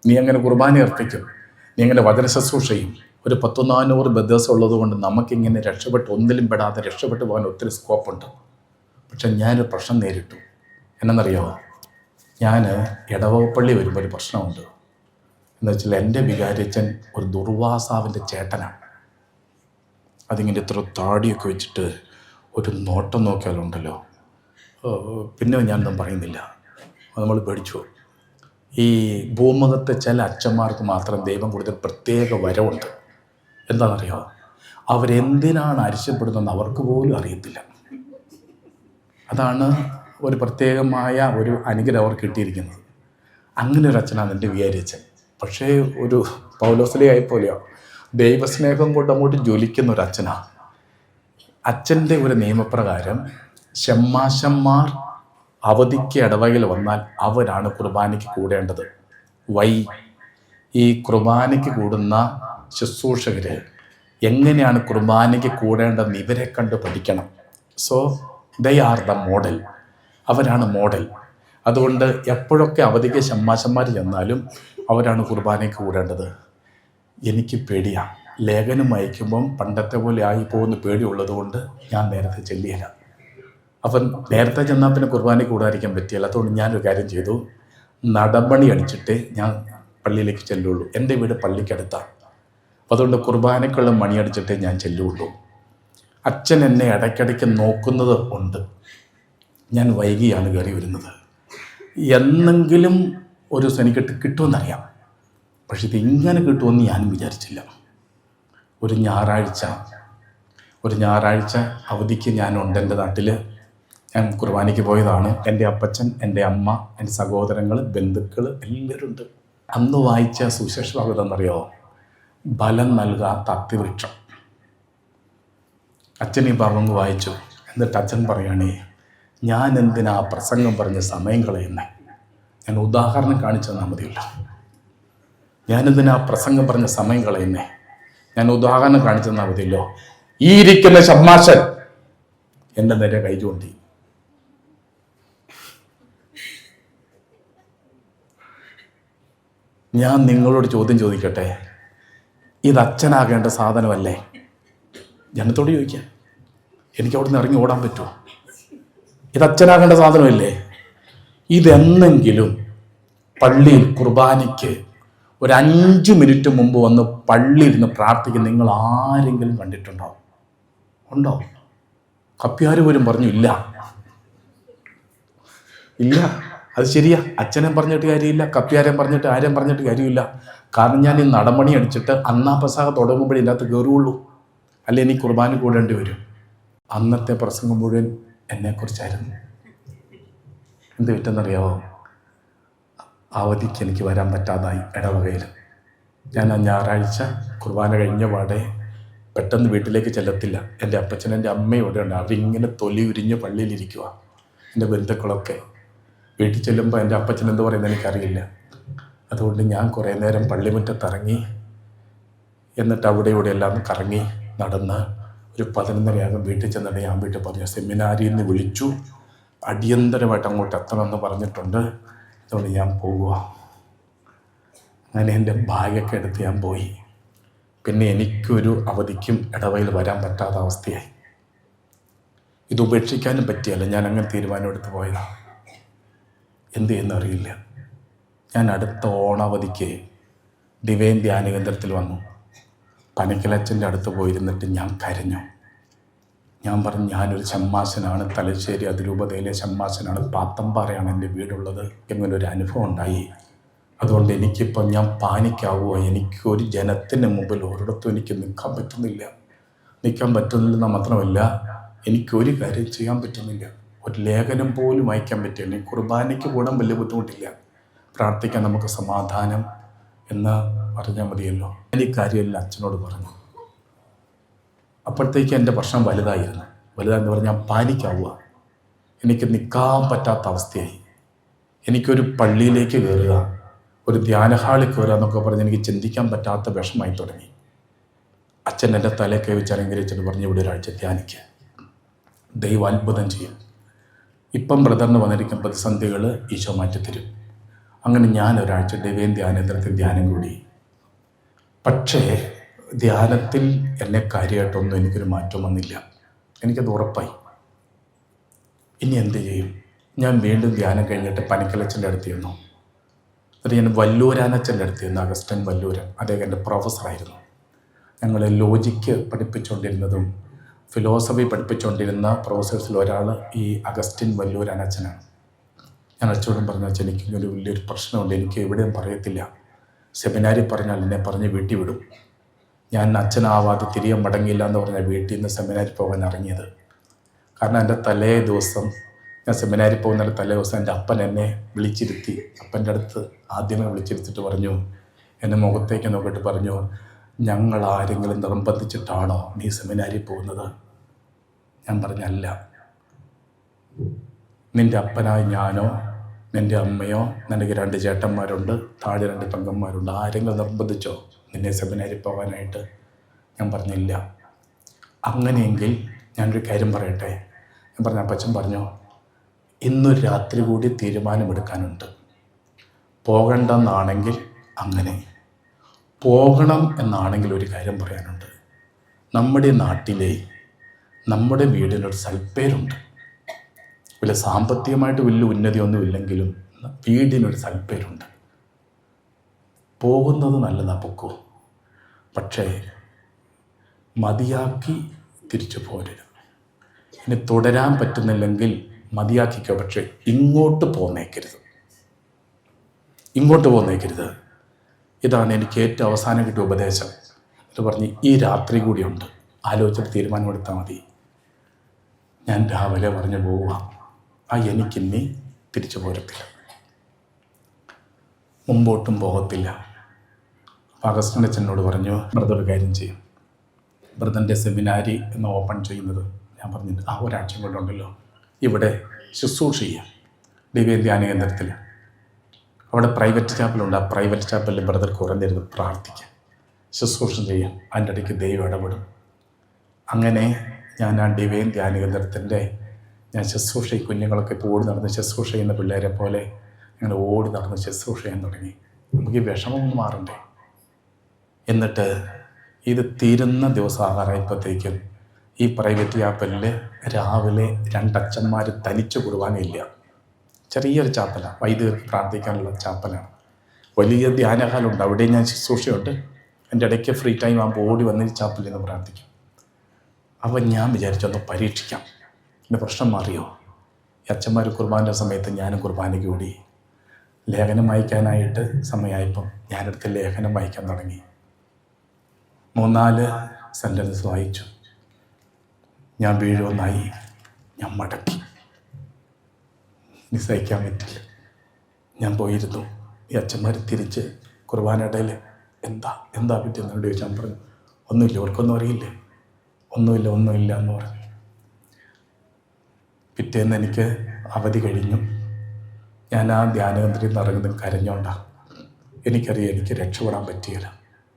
നീ അങ്ങനെ കുർബാന അർപ്പിക്കും, നീ അങ്ങനെ വചന ശുശ്രൂഷ ചെയ്യും. ഒരു 100-400 ബദേഴ്സ് ഉള്ളത് കൊണ്ട് നമുക്കിങ്ങനെ ഒന്നിലും പെടാതെ രക്ഷപ്പെട്ടു പോകാൻ ഒത്തിരി സ്കോപ്പുണ്ട്. പക്ഷെ ഞാനൊരു പ്രശ്നം നേരിട്ടു. എന്നറിയാമോ? ഞാൻ ഇടവപ്പള്ളി വരുമ്പോൾ ഒരു പ്രശ്നമുണ്ട്. എന്ന് വെച്ചാൽ എൻ്റെ വികാരിയച്ഛൻ ഒരു ദുർവാസാവിൻ്റെ ചേട്ടനാണ്. അതിങ്ങനെ ഇത്ര താടിയൊക്കെ വെച്ചിട്ട് ഒരു നോട്ടം നോക്കിയാലുണ്ടല്ലോ, പിന്നെ ഞാനൊന്നും പറയുന്നില്ല, നമ്മൾ പേടിച്ചു. ഈ ഭൂമുഖത്തെ ചില അച്ഛന്മാർക്ക് മാത്രം ദൈവം കൊടുത്തൊരു പ്രത്യേക വരവുണ്ട്. എന്താണെന്നറിയാമോ? അവരെന്തിനാണ് അരിശപ്പെടുന്നതെന്ന് അവർക്ക് പോലും അറിയത്തില്ല. അതാണ് ഒരു പ്രത്യേകമായ ഒരു അനുഗ്രഹം അവർക്ക് കിട്ടിയിരിക്കുന്നത്. അങ്ങനെ ഒരു അച്ഛനാണ് എൻ്റെ വികാരിയച്ഛൻ. പക്ഷേ ഒരു പൗലോസ്ലീഹായെപ്പോലെയോ ദൈവസ്നേഹം കൊണ്ട് അങ്ങോട്ട് ജ്വലിക്കുന്ന ഒരു അച്ഛനാണ്. അച്ഛൻ്റെ ഒരു നിയമപ്രകാരം ഷമ്മാശന്മാർ അവധിക്ക് ഇടവകയിൽ വന്നാൽ അവരാണ് കുർബാനയ്ക്ക് കൂടേണ്ടത്. ഈ കുർബാനയ്ക്ക് കൂടുന്ന ശുശ്രൂഷകർ എങ്ങനെയാണ് കുർബാനയ്ക്ക് കൂടേണ്ടതെന്ന് ഇവരെ കണ്ട് പഠിക്കണം. So they are the model, അവരാണ് മോഡൽ. അതുകൊണ്ട് എപ്പോഴൊക്കെ അവധിക്ക് ഷമ്മാശന്മാർ ചെന്നാലും അവരാണ് കുർബാനയ്ക്ക് കൂടേണ്ടത്. എനിക്ക് പേടിയാണ്, ലേഖനം വായിക്കുമ്പം പണ്ടത്തെ പോലെ ആയി പോകുന്ന പേടിയുള്ളത് കൊണ്ട് ഞാൻ നേരത്തെ ചെല്ലിയില്ല. അപ്പം നേരത്തെ ചെന്നാൽ പിന്നെ കുർബാനയ്ക്ക് കൂടാതിരിക്കാൻ പറ്റിയില്ല. അതുകൊണ്ട് ഞാനൊരു കാര്യം ചെയ്തു, നടപടി അടിച്ചിട്ടേ ഞാൻ പള്ളിയിലേക്ക് ചെല്ലുള്ളൂ. എൻ്റെ വീട് പള്ളിക്കടുത്താണ്. അതുകൊണ്ട് കുർബാനയ്ക്കുള്ള മണിയടിച്ചിട്ടേ ഞാൻ ചെല്ലുള്ളൂ. അച്ഛൻ എന്നെ ഇടയ്ക്കിടയ്ക്ക് നോക്കുന്നത് ഉണ്ട്. ഞാൻ വൈകിയാണ് കയറി വരുന്നത്. എന്നെങ്കിലും ഒരു ദിവസം എനിക്ക് കിട്ടുമെന്നറിയാം, പക്ഷെ ഇതിങ്ങനെ കിട്ടുമെന്ന് ഞാനും വിചാരിച്ചില്ല. ഒരു ഞായറാഴ്ച അവധിക്ക് ഞാനുണ്ട് എൻ്റെ നാട്ടിൽ. ഞാൻ കുർബാനയ്ക്ക് പോയതാണ്. എൻ്റെ അപ്പച്ചൻ, എൻ്റെ അമ്മ, എൻ്റെ സഹോദരങ്ങൾ, ബന്ധുക്കൾ എല്ലാവരും ഉണ്ട്. അന്ന് വായിച്ച സുവിശേഷ ഭാഗം എന്നറിയാമോ? ഫലം നൽകാത്ത അത്തിവൃക്ഷം. അച്ഛൻ ഈ ഭാഗം വായിച്ചു. എന്നിട്ട് അച്ഛൻ പറയുകയാണേ, ഞാൻ എന്തിനാ പ്രസംഗം പറഞ്ഞ സമയം കളയുന്നേ? ഞാൻ ഉദാഹരണം കാണിച്ചു തന്നാൽ മതിയല്ലോ. ഞാനെന്തിനാ പ്രസംഗം പറഞ്ഞ സമയം കളയുന്നേ? ഞാൻ ഉദാഹരണം കാണിച്ചു തന്നാൽ മതിയല്ലോ. ഈ ഇരിക്കുന്ന ഷമ്മാശൻ എൻ്റെ നേരെ കൈ ചൂണ്ടി. ഞാൻ നിങ്ങളോട് ചോദ്യം ചോദിക്കട്ടെ, ഇത് അച്ഛനാകേണ്ട സാധനമല്ലേ? ജനത്തോട് ചോദിക്കാം, എനിക്ക് അവിടെ നിന്ന് ഇറങ്ങി ഓടാൻ പറ്റുമോ? ഇത് അച്ഛനാകേണ്ട സാധനമല്ലേ? ഇതെന്നെങ്കിലും പള്ളിയിൽ കുർബാനയ്ക്ക് ഒരു 5 മിനിറ്റ് മുമ്പ് വന്ന് പള്ളിയിൽ നിന്ന് പ്രാർത്ഥിക്കുന്ന നിങ്ങൾ ആരെങ്കിലും കണ്ടിട്ടുണ്ടോ? ഉണ്ടോ? കപ്പ്യാർ പോലും പറഞ്ഞു ഇല്ല. അത് ശരിയാ. അച്ഛനെ പറഞ്ഞിട്ട് കാര്യമില്ല, കപ്പ്യാരെ പറഞ്ഞിട്ട് ആരെയും പറഞ്ഞിട്ട് കാര്യമില്ല. കാരണം ഞാൻ ഈ നടമണി അടിച്ചിട്ട് അന്നാ പ്രസാദം തുടങ്ങുമ്പോഴേ ഇതിനകത്ത് കയറുകയുള്ളൂ, അല്ലെ എനിക്ക് കുർബാന കൂടേണ്ടി വരും. അന്നത്തെ പ്രസംഗം മുഴുവൻ എന്നെക്കുറിച്ചായിരുന്നു. എന്ത് പറ്റുമെന്നറിയാമോ? അവധിക്ക് എനിക്ക് വരാൻ പറ്റാതായി ഇടവകയിൽ. ഞാൻ ആ ഞായറാഴ്ച കുർബാന കഴിഞ്ഞ പാടെ പെട്ടെന്ന് വീട്ടിലേക്ക് ചെല്ലത്തില്ല. എൻ്റെ അപ്പച്ചൻ, എൻ്റെ അമ്മയും ഇവിടെ ഉണ്ട്. അവരിങ്ങനെ തൊലി ഉരിഞ്ഞ് പള്ളിയിലിരിക്കുക. എൻ്റെ ബന്ധുക്കളൊക്കെ വീട്ടിൽ ചെല്ലുമ്പോൾ എൻ്റെ അപ്പച്ചൻ എന്ത് പറയുന്നത് എനിക്കറിയില്ല. അതുകൊണ്ട് ഞാൻ കുറേ നേരം പള്ളിമുറ്റത്തിറങ്ങി, എന്നിട്ട് അവിടെ ഇവിടെ എല്ലാം കറങ്ങി നടന്ന് ഒരു 11:30 വീട്ടിൽ ചെന്നിട്ട് ഞാൻ വീട്ടിൽ പറഞ്ഞു, സെമിനാരിയിൽ നിന്ന് വിളിച്ചു, അടിയന്തരമായിട്ട് അങ്ങോട്ട് എത്തണമെന്ന് പറഞ്ഞിട്ടുണ്ട്, അതുകൊണ്ട് ഞാൻ പോവുക. അങ്ങനെ എൻ്റെ ബാഗൊക്കെ എടുത്ത് ഞാൻ പോയി. പിന്നെ എനിക്കൊരു അവധിക്കും ഇടവയിൽ വരാൻ പറ്റാത്ത അവസ്ഥയായി. ഇത് ഉപേക്ഷിക്കാനും പറ്റിയല്ല. ഞാൻ അങ്ങനെ തീരുമാനമെടുത്ത് പോയതാണ്. എന്ത് ചെയ്യുന്നറിയില്ല. ഞാൻ അടുത്ത ഓണാവധിക്ക് ഡിവൈൻ ധ്യാന കേന്ദ്രത്തിൽ വന്നു. പനക്കലച്ഛൻ്റെ അടുത്ത് പോയിരുന്നിട്ട് ഞാൻ കരഞ്ഞു. ഞാൻ പറഞ്ഞു, ഞാനൊരു ഷമ്മാശനാണ്, തലശ്ശേരി അതിരൂപതയിലെ ഷമ്മാശനാണ്, പാത്തമ്പാറയാണ് എൻ്റെ വീടുള്ളത് എന്നൊരു അനുഭവം ഉണ്ടായി. അതുകൊണ്ട് എനിക്കിപ്പോൾ ഞാൻ പാനിക്കാവുക. എനിക്കൊരു ജനത്തിൻ്റെ മുമ്പിൽ ഒരിടത്തും എനിക്ക് നിൽക്കാൻ പറ്റുന്നില്ലെന്ന് മാത്രമല്ല, എനിക്കൊരു കാര്യം ചെയ്യാൻ പറ്റുന്നില്ല. ഒരു ലേഖനം പോലും വായിക്കാൻ പറ്റില്ല. കുർബാനയ്ക്ക് കൂടാൻ വലിയ ബുദ്ധിമുട്ടില്ല. പ്രാർത്ഥിക്കാൻ നമുക്ക് സമാധാനം എന്ന് പറഞ്ഞാൽ മതിയല്ലോ. ഞാൻ ഈ കാര്യമെല്ലാം അച്ഛനോട് പറഞ്ഞു. അപ്പോഴത്തേക്ക് എൻ്റെ പ്രശ്നം വലുതായെന്ന് പറഞ്ഞാൽ ഞാൻ പാനിക്കാവുക. എനിക്ക് നിൽക്കാൻ പറ്റാത്ത അവസ്ഥയായി. എനിക്കൊരു പള്ളിയിലേക്ക് കയറുക, ഒരു ധ്യാന ഹാളിൽ കയറുക എന്നൊക്കെ പറഞ്ഞ് എനിക്ക് ചിന്തിക്കാൻ പറ്റാത്ത വിഷമായി തുടങ്ങി. അച്ഛൻ എൻ്റെ തലയിൽ കൈ വെച്ച് അനുഗ്രഹിച്ചിട്ട് പറഞ്ഞു, ഇവിടെ ഒരാഴ്ച ധ്യാനിക്കുക, ദൈവം അത്ഭുതം ചെയ്യും. ഇപ്പം ബ്രദറിന് വന്നിരിക്കുന്ന പ്രതിസന്ധികൾ ഈശോ മാറ്റിത്തരും. അങ്ങനെ ഞാൻ ഒരാഴ്ച ഡിവൈൻ ധ്യാനേന്ദ്രത്തിൽ ധ്യാനം കൂടി. പക്ഷേ ധ്യാനത്തിൽ എന്നെ കാര്യമായിട്ടൊന്നും എനിക്കൊരു മാറ്റം വന്നില്ല. എനിക്കത് ഉറപ്പായി. ഇനി എന്ത് ചെയ്യും? ഞാൻ വീണ്ടും ധ്യാനം കഴിഞ്ഞിട്ട് പനിക്കലച്ചൻ്റെ അടുത്ത് ചെന്നു. എന്നിട്ട് ഞാൻ വല്ലൂരാനച്ചൻ്റെ അടുത്ത് ചെന്നു. അഗസ്റ്റൻ വല്ലൂരൻ, അദ്ദേഹം എൻ്റെ പ്രൊഫസറായിരുന്നു. ഞങ്ങൾ ലോജിക്ക് പഠിപ്പിച്ചുകൊണ്ടിരുന്നതും ഫിലോസഫി പഠിപ്പിച്ചുകൊണ്ടിരുന്ന പ്രൊഫസേഴ്സിൽ ഒരാൾ ഈ അഗസ്റ്റിൻ വല്ലൂരാനച്ചനാണ്. ഞാൻ അച്ഛനോടും പറഞ്ഞു, അച്ഛൻ എനിക്കിങ്ങനെ വലിയൊരു പ്രശ്നമുണ്ട്, എനിക്ക് എവിടെയും പറയത്തില്ല, സെമിനാരി പറഞ്ഞാൽ എന്നെ പറഞ്ഞ് വീട്ടിൽ വിടും, ഞാൻ അച്ഛനാവാതെ തിരികെ മടങ്ങിയില്ല എന്ന് പറഞ്ഞാൽ വീട്ടിൽ നിന്ന് സെമിനാരി പോകാൻ ഇറങ്ങിയത്. കാരണം എൻ്റെ തലേ ദിവസം ഞാൻ സെമിനാരി പോകുന്ന തലേ ദിവസം എൻ്റെ അപ്പൻ എന്നെ വിളിച്ചിരുത്തി. അപ്പൻ്റെ അടുത്ത് ആദ്യമേ വിളിച്ചിരുത്തിട്ട് പറഞ്ഞു, എൻ്റെ മുഖത്തേക്ക് നോക്കിയിട്ട് പറഞ്ഞു, ഞങ്ങൾ ആരെങ്കിലും നിർബന്ധിച്ചിട്ടാണോ നീ സെമിനാരി പോകുന്നത്? ഞാൻ പറഞ്ഞല്ല. നിൻ്റെ അപ്പനായ ഞാനോ നിൻ്റെ അമ്മയോ, നിനക്ക് 2 ചേട്ടന്മാരുണ്ട്, താഴെ 2 പെങ്ങന്മാരുണ്ട്, ആരെങ്കിലും നിർബന്ധിച്ചോ നിന്നെ സെമിനാരി പോകാനായിട്ട്? ഞാൻ പറഞ്ഞില്ല. അങ്ങനെയെങ്കിൽ ഞാനൊരു കാര്യം പറയട്ടെ. ഞാൻ പറഞ്ഞു, അപ്പച്ചൻ പറഞ്ഞു, ഇന്നൊരു രാത്രി കൂടി തീരുമാനമെടുക്കാനുണ്ട്. പോകണ്ടെന്നാണെങ്കിൽ അങ്ങനെ, പോകണം എന്നാണെങ്കിൽ ഒരു കാര്യം പറയാനുണ്ട്. നമ്മുടെ നാട്ടിലെ നമ്മുടെ വീടിനൊരു സൽപ്പേരുണ്ട്. വലിയ സാമ്പത്തികമായിട്ട് വലിയ ഉന്നതിയൊന്നും ഇല്ലെങ്കിലും വീടിനൊരു സൽപ്പേരുണ്ട്. പോകുന്നത് നല്ലതാണ്, പൊക്കോ. പക്ഷേ മതിയാക്കി തിരിച്ചു പോരരുത്. ഇനി തുടരാൻ പറ്റുന്നില്ലെങ്കിൽ മതിയാക്കിക്കോ, പക്ഷേ ഇങ്ങോട്ട് പോന്നേക്കരുത്. ഇതാണ് എനിക്ക് ഏറ്റവും അവസാനം കിട്ടിയ ഉപദേശം. എന്ന് പറഞ്ഞ് ഈ രാത്രി കൂടിയുണ്ട്, ആലോചിച്ചിട്ട് തീരുമാനമെടുത്താൽ മതി. ഞാൻ രാവിലെ പറഞ്ഞു പോവുക, എനിക്കിനി തിരിച്ചു പോരത്തില്ല, മുമ്പോട്ടും പോകത്തില്ല. അപ്പോൾ അഗസ്റ്റിൻ്റെ അച്ഛനോട് പറഞ്ഞു, ബ്രദർ കാര്യം ചെയ്യും, ബ്രദറിൻ്റെ സെമിനാരി എന്ന് ഓപ്പൺ ചെയ്യുന്നത്. ഞാൻ പറഞ്ഞിട്ട് ഒരാഴ്ച കൊണ്ടുണ്ടല്ലോ, ഇവിടെ ശുശ്രൂഷ ചെയ്യാം ദിവ്യ ധ്യാന കേന്ദ്രത്തിൽ. അവിടെ പ്രൈവറ്റ് ചാപ്പലുണ്ട്. ആ പ്രൈവറ്റ് ചാപ്പലിൽ ബ്രദർ കുറഞ്ഞിരുന്ന് പ്രാർത്ഥിക്കാം, ശുശ്രൂഷ ചെയ്യാം. അതിൻ്റെ ഇടയ്ക്ക് ദൈവം ഇടപെടും. അങ്ങനെ ഞാൻ ആ ഡിവൈൻ ധ്യാന കേന്ദ്രത്തിൻ്റെ ഞാൻ ശുശ്രൂഷ, കുഞ്ഞുങ്ങളൊക്കെ ഇപ്പോൾ ഓടി നടന്ന് ശുശ്രൂഷ ചെയ്യുന്ന പിള്ളേരെ പോലെ ഞങ്ങൾ ഓടി നടന്ന് ശുശ്രൂഷ ചെയ്യാൻ തുടങ്ങി. നമുക്ക് ഈ വിഷമം മാറണ്ടേ? എന്നിട്ട് ഇത് തീരുന്ന ദിവസം ആകാറായപ്പോഴത്തേക്കും ഈ പ്രൈവറ്റ് ചാപ്പലിൽ രാവിലെ 2 അച്ഛന്മാർ തനിച്ച് കുർബാനയില്ല. ചെറിയൊരു ചാപ്പലാണ്, വൈദികർക്ക് പ്രാർത്ഥിക്കാനുള്ള ചാപ്പലാണ്. വലിയ ധ്യാനകാലമുണ്ട്, അവിടെ ഞാൻ ശുശ്രൂഷയുണ്ട്. എൻ്റെ ഇടയ്ക്ക് ഫ്രീ ടൈം ആകുമ്പോൾ ഓടി വന്ന് ചാപ്പലിൽ നിന്ന് പ്രാർത്ഥിക്കും. അപ്പം ഞാൻ വിചാരിച്ചൊന്ന് പരീക്ഷിക്കാം, എൻ്റെ പ്രശ്നം മാറിയോ? ഈ അച്ഛന്മാർ കുർബാൻ്റെ സമയത്ത് ഞാനും കുർബാനയ്ക്ക് കൂടി. ലേഖനം വായിക്കാനായിട്ട് സമയമായപ്പം ഞാനെടുത്ത് ലേഖനം വായിക്കാൻ തുടങ്ങി. 3-4 സെൻറ്റൻസ് വായിച്ചു. ഞാൻ വീഴുമെന്നായി. ഞാൻ മടക്കി. സഹിക്കാൻ പറ്റില്ല. ഞാൻ പോയിരുന്നു. ഈ അച്ഛന്മാർ തിരിച്ച് കുർബാനയിടയിൽ എന്താ പറ്റിയെന്നോട് ചോദിച്ചാൽ പറഞ്ഞു, ഒന്നുമില്ല, അവർക്കൊന്നും അറിയില്ലേ, ഒന്നുമില്ല എന്ന് പറഞ്ഞു. പിറ്റേന്ന് എനിക്ക് അവധി കഴിഞ്ഞു. ഞാൻ ആ ധ്യാനകേന്ദ്രത്തിൽ നിന്ന് ഇറങ്ങുന്നത് കരഞ്ഞോണ്ടാണ്. എനിക്കറിയാം എനിക്ക് രക്ഷപ്പെടാൻ പറ്റിയില്ല.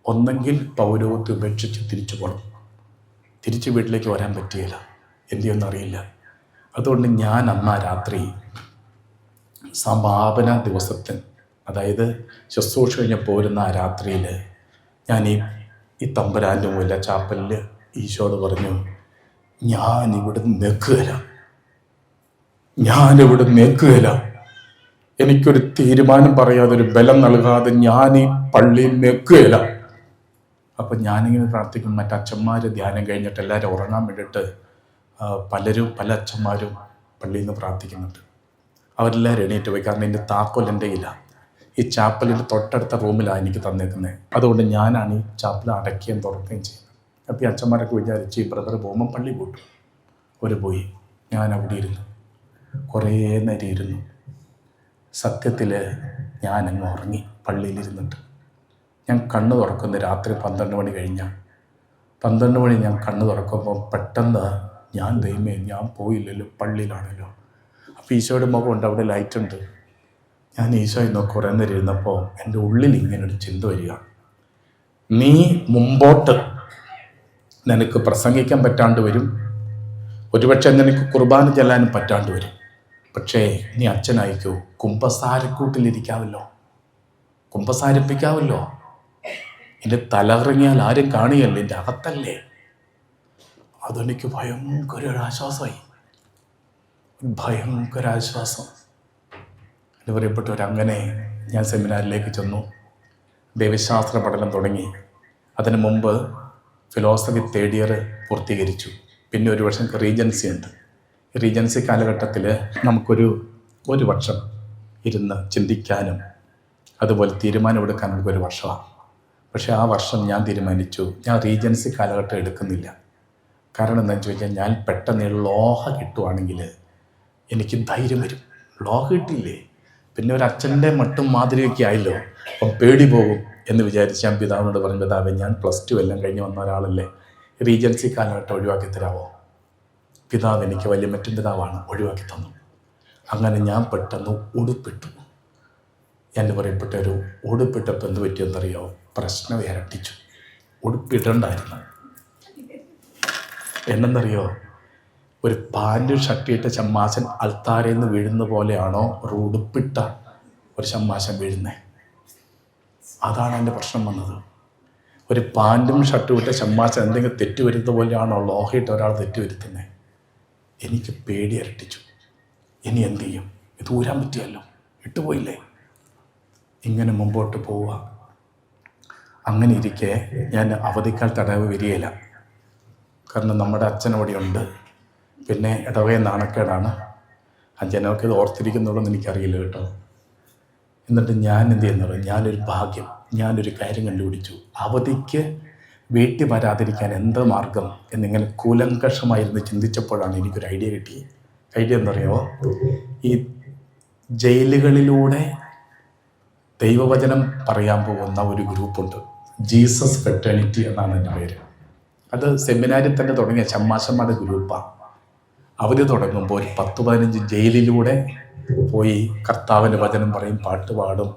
ഒന്നെങ്കിൽ പൗരോഹിത്യം ഉപേക്ഷിച്ച് തിരിച്ചു പോകണം, തിരിച്ച് വീട്ടിലേക്ക് വരാൻ പറ്റിയില്ല, എന്ത് ചെയ്യുമെന്ന് അറിയില്ല. അതുകൊണ്ട് ഞാൻ അന്ന് രാത്രി സമാപന ദിവസത്തിന്, അതായത് ശുശ്രൂഷ കഴിഞ്ഞ് പോരുന്ന ആ രാത്രിയിൽ ഞാൻ ഈ തമ്പുരാൻ്റെ മുല്ല ചാപ്പലിൽ ഈശോട് പറഞ്ഞു, ഞാനിവിടെ നിൽക്കുകയില്ല. എനിക്കൊരു തീരുമാനം പറയാതെ, ഒരു ബലം നൽകാതെ ഞാൻ ഈ പള്ളിയിൽ നിൽക്കുകയില്ല. അപ്പം ഞാനിങ്ങനെ പ്രാർത്ഥിക്കും. മറ്റച്ഛന്മാർ ധ്യാനം കഴിഞ്ഞിട്ട് എല്ലാവരും ഉറങ്ങാൻ വേണ്ടിയിട്ട് പല അച്ഛന്മാരും പള്ളിയിൽ നിന്ന് പ്രാർത്ഥിക്കുന്നുണ്ട്. അവരെല്ലാവരും എണീറ്റ് പോയി. കാരണം എൻ്റെ താക്കോൽ എൻ്റെ കയ്യിലാണ്. ഈ ചാപ്പലിൻ്റെ തൊട്ടടുത്ത റൂമിലാണ് എനിക്ക് തന്നേക്കുന്നത്. അതുകൊണ്ട് ഞാനാണ് ഈ ചാപ്പൽ അടയ്ക്കുകയും തുറക്കുകയും ചെയ്യുന്നത്. അപ്പോൾ ഈ അച്ഛന്മാരൊക്കെ വിചാരിച്ച് ഈ ബ്രദർ പോകുമ്പോൾ പള്ളി പോട്ടു. അവർ പോയി. ഞാൻ അവിടെ ഇരുന്നു, കുറേ നേരം ഇരുന്നു. സത്യത്തിൽ ഞാനങ്ങ് ഉറങ്ങി പള്ളിയിലിരുന്നിട്ട്. ഞാൻ കണ്ണ് തുറക്കുന്ന രാത്രി 12 മണി കഴിഞ്ഞാൽ 12 മണി ഞാൻ കണ്ണ് തുറക്കുമ്പോൾ പെട്ടെന്ന് ഞാൻ ദൈവമേ ഞാൻ പോയില്ലല്ലോ, പള്ളിയിലാണല്ലോ. അപ്പോൾ ഈശോയുടെ മുഖമുണ്ട്, അവിടെ ലൈറ്റുണ്ട്. ഞാൻ ഈശോയിൽ നോക്കി കുറേ നേരം ഇരുന്നപ്പോൾ എൻ്റെ ഉള്ളിൽ ഇങ്ങനൊരു ചിന്ത വരിക, നീ മുമ്പോട്ട് നിനക്ക് പ്രസംഗിക്കാൻ പറ്റാണ്ട് വരും, ഒരുപക്ഷെ നിനക്ക് കുർബാന ചെല്ലാനും പറ്റാണ്ട് വരും. പക്ഷേ നീ അച്ഛനായിക്കോ, കുമ്പസാരക്കൂട്ടിലിരിക്കാമല്ലോ, കുമ്പസാരിപ്പിക്കാമല്ലോ. എൻ്റെ തലകറങ്ങിയാൽ ആരും കാണുകയല്ലേ, എൻ്റെ അകത്തല്ലേ. അതെനിക്ക് ഭയങ്കര ഒരാശ്വാസമായി, ഭയങ്കര ആശ്വാസം. എന്ന് പറയപ്പെട്ടവരങ്ങനെ ഞാൻ സെമിനാറിലേക്ക് ചെന്നു, ദൈവശാസ്ത്ര പഠനം തുടങ്ങി. അതിന് മുമ്പ് ഫിലോസഫി 3rd ഇയർ പൂർത്തീകരിച്ചു. പിന്നെ ഒരു വർഷം റീജൻസി ഉണ്ട്. റീജൻസി കാലഘട്ടത്തിൽ നമുക്കൊരു വർഷം ഇരുന്ന് ചിന്തിക്കാനും അതുപോലെ തീരുമാനമെടുക്കാനും ഒരു വർഷമാണ്. പക്ഷേ ആ വർഷം ഞാൻ തീരുമാനിച്ചു, ഞാൻ റീജൻസി കാലഘട്ടം എടുക്കുന്നില്ല. കാരണം എന്താണെന്ന് ചോദിച്ചാൽ, ഞാൻ പെട്ടെന്ന് ലോഹ കിട്ടുവാണെങ്കിൽ എനിക്ക് ധൈര്യം വരും. ലോഹ കിട്ടിയില്ലേ പിന്നെ ഒരു അച്ഛൻ്റെ മട്ടും മാതിരിയൊക്കെ ആയല്ലോ, അപ്പം പേടി പോകും എന്ന് വിചാരിച്ച് ഞാൻ പിതാവിനോട് പറഞ്ഞു, പിതാവേ ഞാൻ +2 എല്ലാം കഴിഞ്ഞ് വന്ന ഒരാളല്ലേ, റീജൻസി കാലഘട്ടം ഒഴിവാക്കി തരാമോ? പിതാവ് എനിക്ക് വലിയ മറ്റും പിതാവാണ്, ഒഴിവാക്കി തന്നു. അങ്ങനെ ഞാൻ പെട്ടെന്ന് ഉടുപ്പിട്ടു. എൻ്റെ പറയപ്പെട്ട ഒരു ഉടുപ്പിട്ടപ്പോൾ എന്ത് പറ്റിയെന്നറിയോ, പ്രശ്നം ഇരട്ടിച്ചു. ഉടുപ്പിടണ്ടായിരുന്നു. എന്നെന്നറിയോ, ഒരു പാൻറ് ഷർട്ടിയിട്ട ചമ്മാശൻ അൽത്താരയിൽ നിന്ന് വീഴുന്ന പോലെയാണോ ഒരു ഉടുപ്പിട്ട ഒരു ചമ്മാശൻ വീഴുന്നത്? അതാണ് എൻ്റെ പ്രശ്നം വന്നത്. ഒരു പാൻറ്റും ഷർട്ടും ഇട്ട ചമ്മാശൻ എന്തെങ്കിലും തെറ്റ് വരുന്ന പോലെയാണോ ലോഹയിട്ട് ഒരാൾ തെറ്റ് വരുത്തുന്നത്? എനിക്ക് പേടി ഇരട്ടിച്ചു. ഇനി എന്തു ചെയ്യും? ഇത് ഊരാൻ പറ്റിയല്ലോ, ഇട്ടുപോയില്ലേ. ഇങ്ങനെ മുമ്പോട്ട് പോവുക. അങ്ങനെ ഇരിക്കെ ഞാൻ അവധിക്കാൽ തടവ് വരികയില്ല. കാരണം നമ്മുടെ അച്ഛൻ അവിടെയുണ്ട്. പിന്നെ ഇടവകയെ നാണക്കേടാണ്. ജനങ്ങൾക്ക് ഇത് ഓർത്തിരിക്കുന്നുള്ളൂ എനിക്കറിയില്ല കേട്ടോ. എന്നിട്ട് ഞാൻ എന്ത് ചെയ്യുന്നത്, ഞാനൊരു ഭാഗ്യം, ഞാനൊരു കാര്യം കണ്ടുപിടിച്ചു. അവധിക്ക് വീട്ടിൽ വരാതിരിക്കാൻ എന്ത് മാർഗം എന്നിങ്ങനെ കൂലങ്കഷമായിരുന്നു ചിന്തിച്ചപ്പോഴാണ് എനിക്കൊരു ഐഡിയ കിട്ടി. ഐഡിയ എന്തറിയോ, ഈ ജയിലുകളിലൂടെ ദൈവവചനം പറയാൻ പോകുന്ന ഒരു ഗ്രൂപ്പുണ്ട്, ജീസസ് ഫെറ്റേണിറ്റി എന്നാണ് എൻ്റെ പേര്. അത് സെമിനാരിൽ തന്നെ തുടങ്ങിയ ചമ്മാശന്മാരുടെ ഗ്രൂപ്പാണ്. അവധി തുടങ്ങുമ്പോൾ ഒരു 10-15 ജയിലിലൂടെ പോയി കർത്താവിൻ്റെ വചനം പറയും, പാട്ട് പാടും,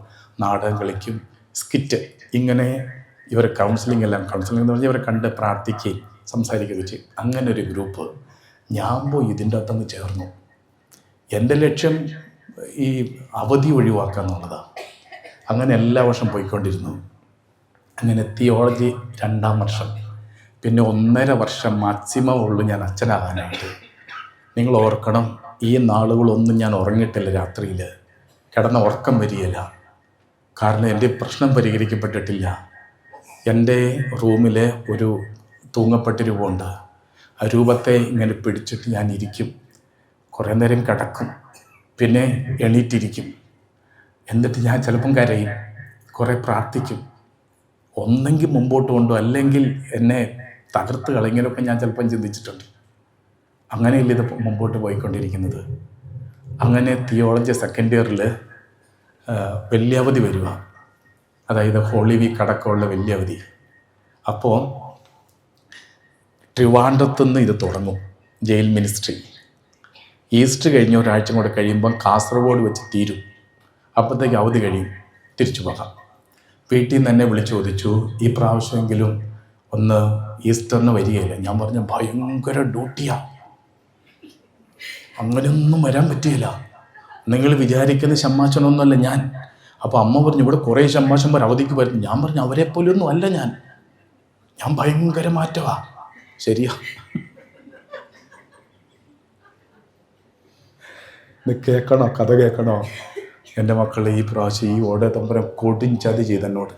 നാടകം കളിക്കും, സ്കിറ്റ്. ഇങ്ങനെ ഇവർ കൗൺസിലിംഗ് എന്ന് പറഞ്ഞാൽ ഇവരെ കണ്ട് പ്രാർത്ഥിക്കുകയും സംസാരിക്കുകയൊക്കെ ചെയ്യും. അങ്ങനെ ഒരു ഗ്രൂപ്പ്. ഞാൻ പോയി ഇതിൻ്റെ അകത്തങ്ങ് ചേർന്നു. എൻ്റെ ലക്ഷ്യം ഈ അവധി ഒഴിവാക്കുക എന്നുള്ളതാണ്. അങ്ങനെ എല്ലാ വർഷം പോയിക്കൊണ്ടിരുന്നു. അങ്ങനെ തിയോളജി 2ാം വർഷം, പിന്നെ 1.5 വർഷം മാക്സിമം ഉള്ളൂ ഞാൻ അച്ഛനാകാനായിട്ട്. നിങ്ങൾ ഓർക്കണം, ഈ നാളുകളൊന്നും ഞാൻ ഉറങ്ങിയിട്ടില്ല. രാത്രിയിൽ കിടന്ന ഉറക്കം വരികയില്ല. കാരണം എൻ്റെ പ്രശ്നം പരിഹരിക്കപ്പെട്ടിട്ടില്ല. എൻ്റെ റൂമിൽ ഒരു തൂങ്ങപ്പെട്ട രൂപമുണ്ട്. ആ രൂപത്തെ ഇങ്ങനെ പിടിച്ചിട്ട് ഞാൻ ഇരിക്കും. കുറേ നേരം കിടക്കും, പിന്നെ എണീറ്റിരിക്കും. എന്നിട്ട് ഞാൻ ചിലപ്പം കരയും, കുറേ പ്രാർത്ഥിക്കും. ഒന്നെങ്കിൽ മുമ്പോട്ട് കൊണ്ടു, അല്ലെങ്കിൽ എന്നെ തകർത്ത് കളഞ്ഞൊക്കെ ഞാൻ ചിലപ്പം ചിന്തിച്ചിട്ടുണ്ട്. അങ്ങനെയല്ല ഇത് മുമ്പോട്ട് പോയിക്കൊണ്ടിരിക്കുന്നത്. അങ്ങനെ തിയോളജി 2nd ഇയറിൽ വലിയ അവധി വരിക, അതായത് ഹോളി വീക്ക് അടക്കമുള്ള വലിയ അവധി. അപ്പോൾ ട്രിവാൻഡ്രത്തുനിന്ന് ഇത് തുടങ്ങും, ജയിൽ മിനിസ്ട്രി. ഈസ്റ്റർ കഴിഞ്ഞ് ഒരാഴ്ച കൂടെ കഴിയുമ്പം കാസർഗോഡ് വെച്ച് തീരും. അപ്പോഴത്തേക്ക് അവധി കഴിയും, തിരിച്ചു പോകാം. വീട്ടിൽ നിന്ന് എന്നെ വിളിച്ചു ചോദിച്ചു, ഈ പ്രാവശ്യമെങ്കിലും ഒന്ന് ഈസ്റ്ററിന് വരികയില്ല. ഞാൻ പറഞ്ഞ ഭയങ്കര ഡ്യൂട്ടിയാണ്, അങ്ങനെയൊന്നും വരാൻ പറ്റിയില്ല. നിങ്ങൾ വിചാരിക്കുന്ന ശമ്മാശനൊന്നുമല്ല ഞാൻ. അപ്പോൾ അമ്മ പറഞ്ഞു, ഇവിടെ കുറേ ശമ്മാശന്മാർ അവധിക്ക് വരുന്നു. ഞാൻ പറഞ്ഞു, അവരെ പോലെയൊന്നും അല്ല ഞാൻ ഭയങ്കര മാറ്റമാണ്. ശരിയാ, ഇത് കേൾക്കണോ, കഥ കേൾക്കണോ എൻ്റെ മക്കളെ? ഈ പ്രാവശ്യം ഈ ഓടെ തമ്പരം കൊടുഞ്ചതി ചെയ്തെന്നോട്.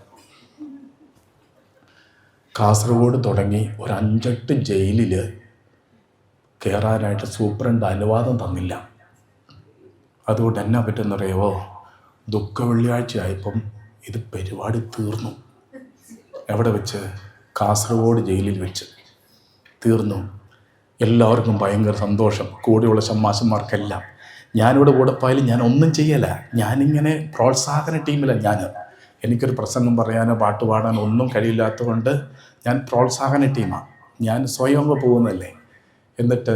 കാസർഗോഡ് തുടങ്ങി ഒരു 5-8 ജയിലിൽ കയറാനായിട്ട് സൂപ്രണ്ട് അനുവാദം തന്നില്ല. അതുകൊണ്ട് എന്നാ പറ്റുന്നറിയാവോ, ദുഃഖ വെള്ളിയാഴ്ചയായപ്പം ഇത് പരിപാടി തീർന്നു. എവിടെ വെച്ച്? കാസർഗോഡ് ജയിലിൽ വെച്ച് തീർന്നു. എല്ലാവർക്കും ഭയങ്കര സന്തോഷം, കൂടെയുള്ള ശമ്മാശന്മാർക്കെല്ലാം. ഞാനിവിടെ കൂടെ പോയാലും ഞാൻ ഒന്നും ചെയ്യല. ഞാനിങ്ങനെ പ്രോത്സാഹന ടീമിലാണ്. എനിക്കൊരു പ്രസംഗം പറയാനോ പാട്ട് പാടാനോ ഒന്നും കഴിയില്ലാത്തതുകൊണ്ട് ഞാൻ പ്രോത്സാഹന ടീമാണ്. ഞാൻ സ്വയം അങ്ങ് പോകുന്നല്ലേ. എന്നിട്ട്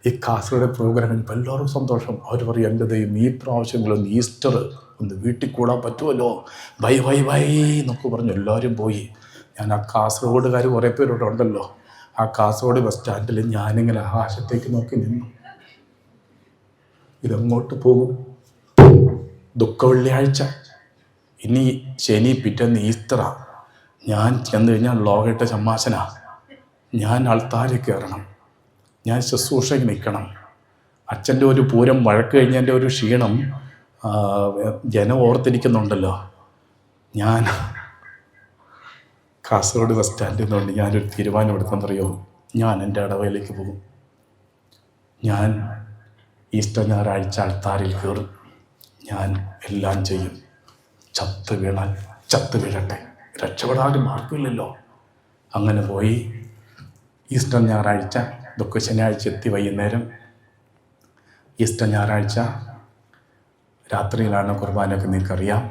ഈ കാസർഗോഡ് പ്രോഗ്രാം കഴിഞ്ഞപ്പോൾ എല്ലാവരും സന്തോഷം. അവർ പറയും, എൻ്റെ ദൈവം ഈ പ്രാവശ്യങ്ങളൊന്ന് ഈസ്റ്റർ ഒന്ന് വീട്ടിൽ കൂടാൻ പറ്റുമല്ലോ, ബൈ ബൈ ബൈ എന്നൊക്കെ പറഞ്ഞു എല്ലാവരും പോയി. ഞാൻ ആ കാസർഗോഡുകാർ കുറേ പേരോടെ ഉണ്ടല്ലോ, ആ കാസർഗോഡ് ബസ് സ്റ്റാൻഡിൽ ഞാനിങ്ങനെ ആകാശത്തേക്ക് നോക്കി നിന്നു. ഇതെങ്ങോട്ട് പോകും? ദുഃഖ വെള്ളിയാഴ്ച, ഇനി ശനി, പിറ്റേന്ന് ഈസ്റ്ററാ. ഞാൻ ചെന്ന് കഴിഞ്ഞാൽ ലോകയിട്ട ചമ്മാശനാ. ഞാൻ ആൾത്താരിൽ കയറണം, ഞാൻ ശുശ്രൂഷയ്ക്ക് നിൽക്കണം. അച്ഛൻ്റെ ഒരു പൂരം വഴക്ക് കഴിഞ്ഞതിൻ്റെ ഒരു ക്ഷീണം ജനം ഓർത്തിരിക്കുന്നുണ്ടല്ലോ. ഞാൻ കാസർഗോഡ് ബസ് സ്റ്റാൻഡിൽ നിന്നുകൊണ്ട് ഞാനൊരു തീരുമാനം എടുത്തെന്നറിയോ, ഞാൻ എൻ്റെ ഇടവയിലേക്ക് പോകും. ഞാൻ ഈസ്റ്റർ ഞായറാഴ്ച ആൾത്താരിൽ കയറും. ഞാൻ എല്ലാം ചെയ്യും. ചത്ത് വീണാൽ ചത്ത് വീഴട്ടെ, രക്ഷപ്പെടാനും മാർഗമില്ലല്ലോ. അങ്ങനെ പോയി ഈസ്റ്റർ ഞായറാഴ്ച, ദുഃഖ ശനിയാഴ്ച എത്തി വൈകുന്നേരം. ഈസ്റ്റർ ഞായറാഴ്ച രാത്രിയിലാണ് കുർബാനയൊക്കെ നിങ്ങൾക്കറിയാം.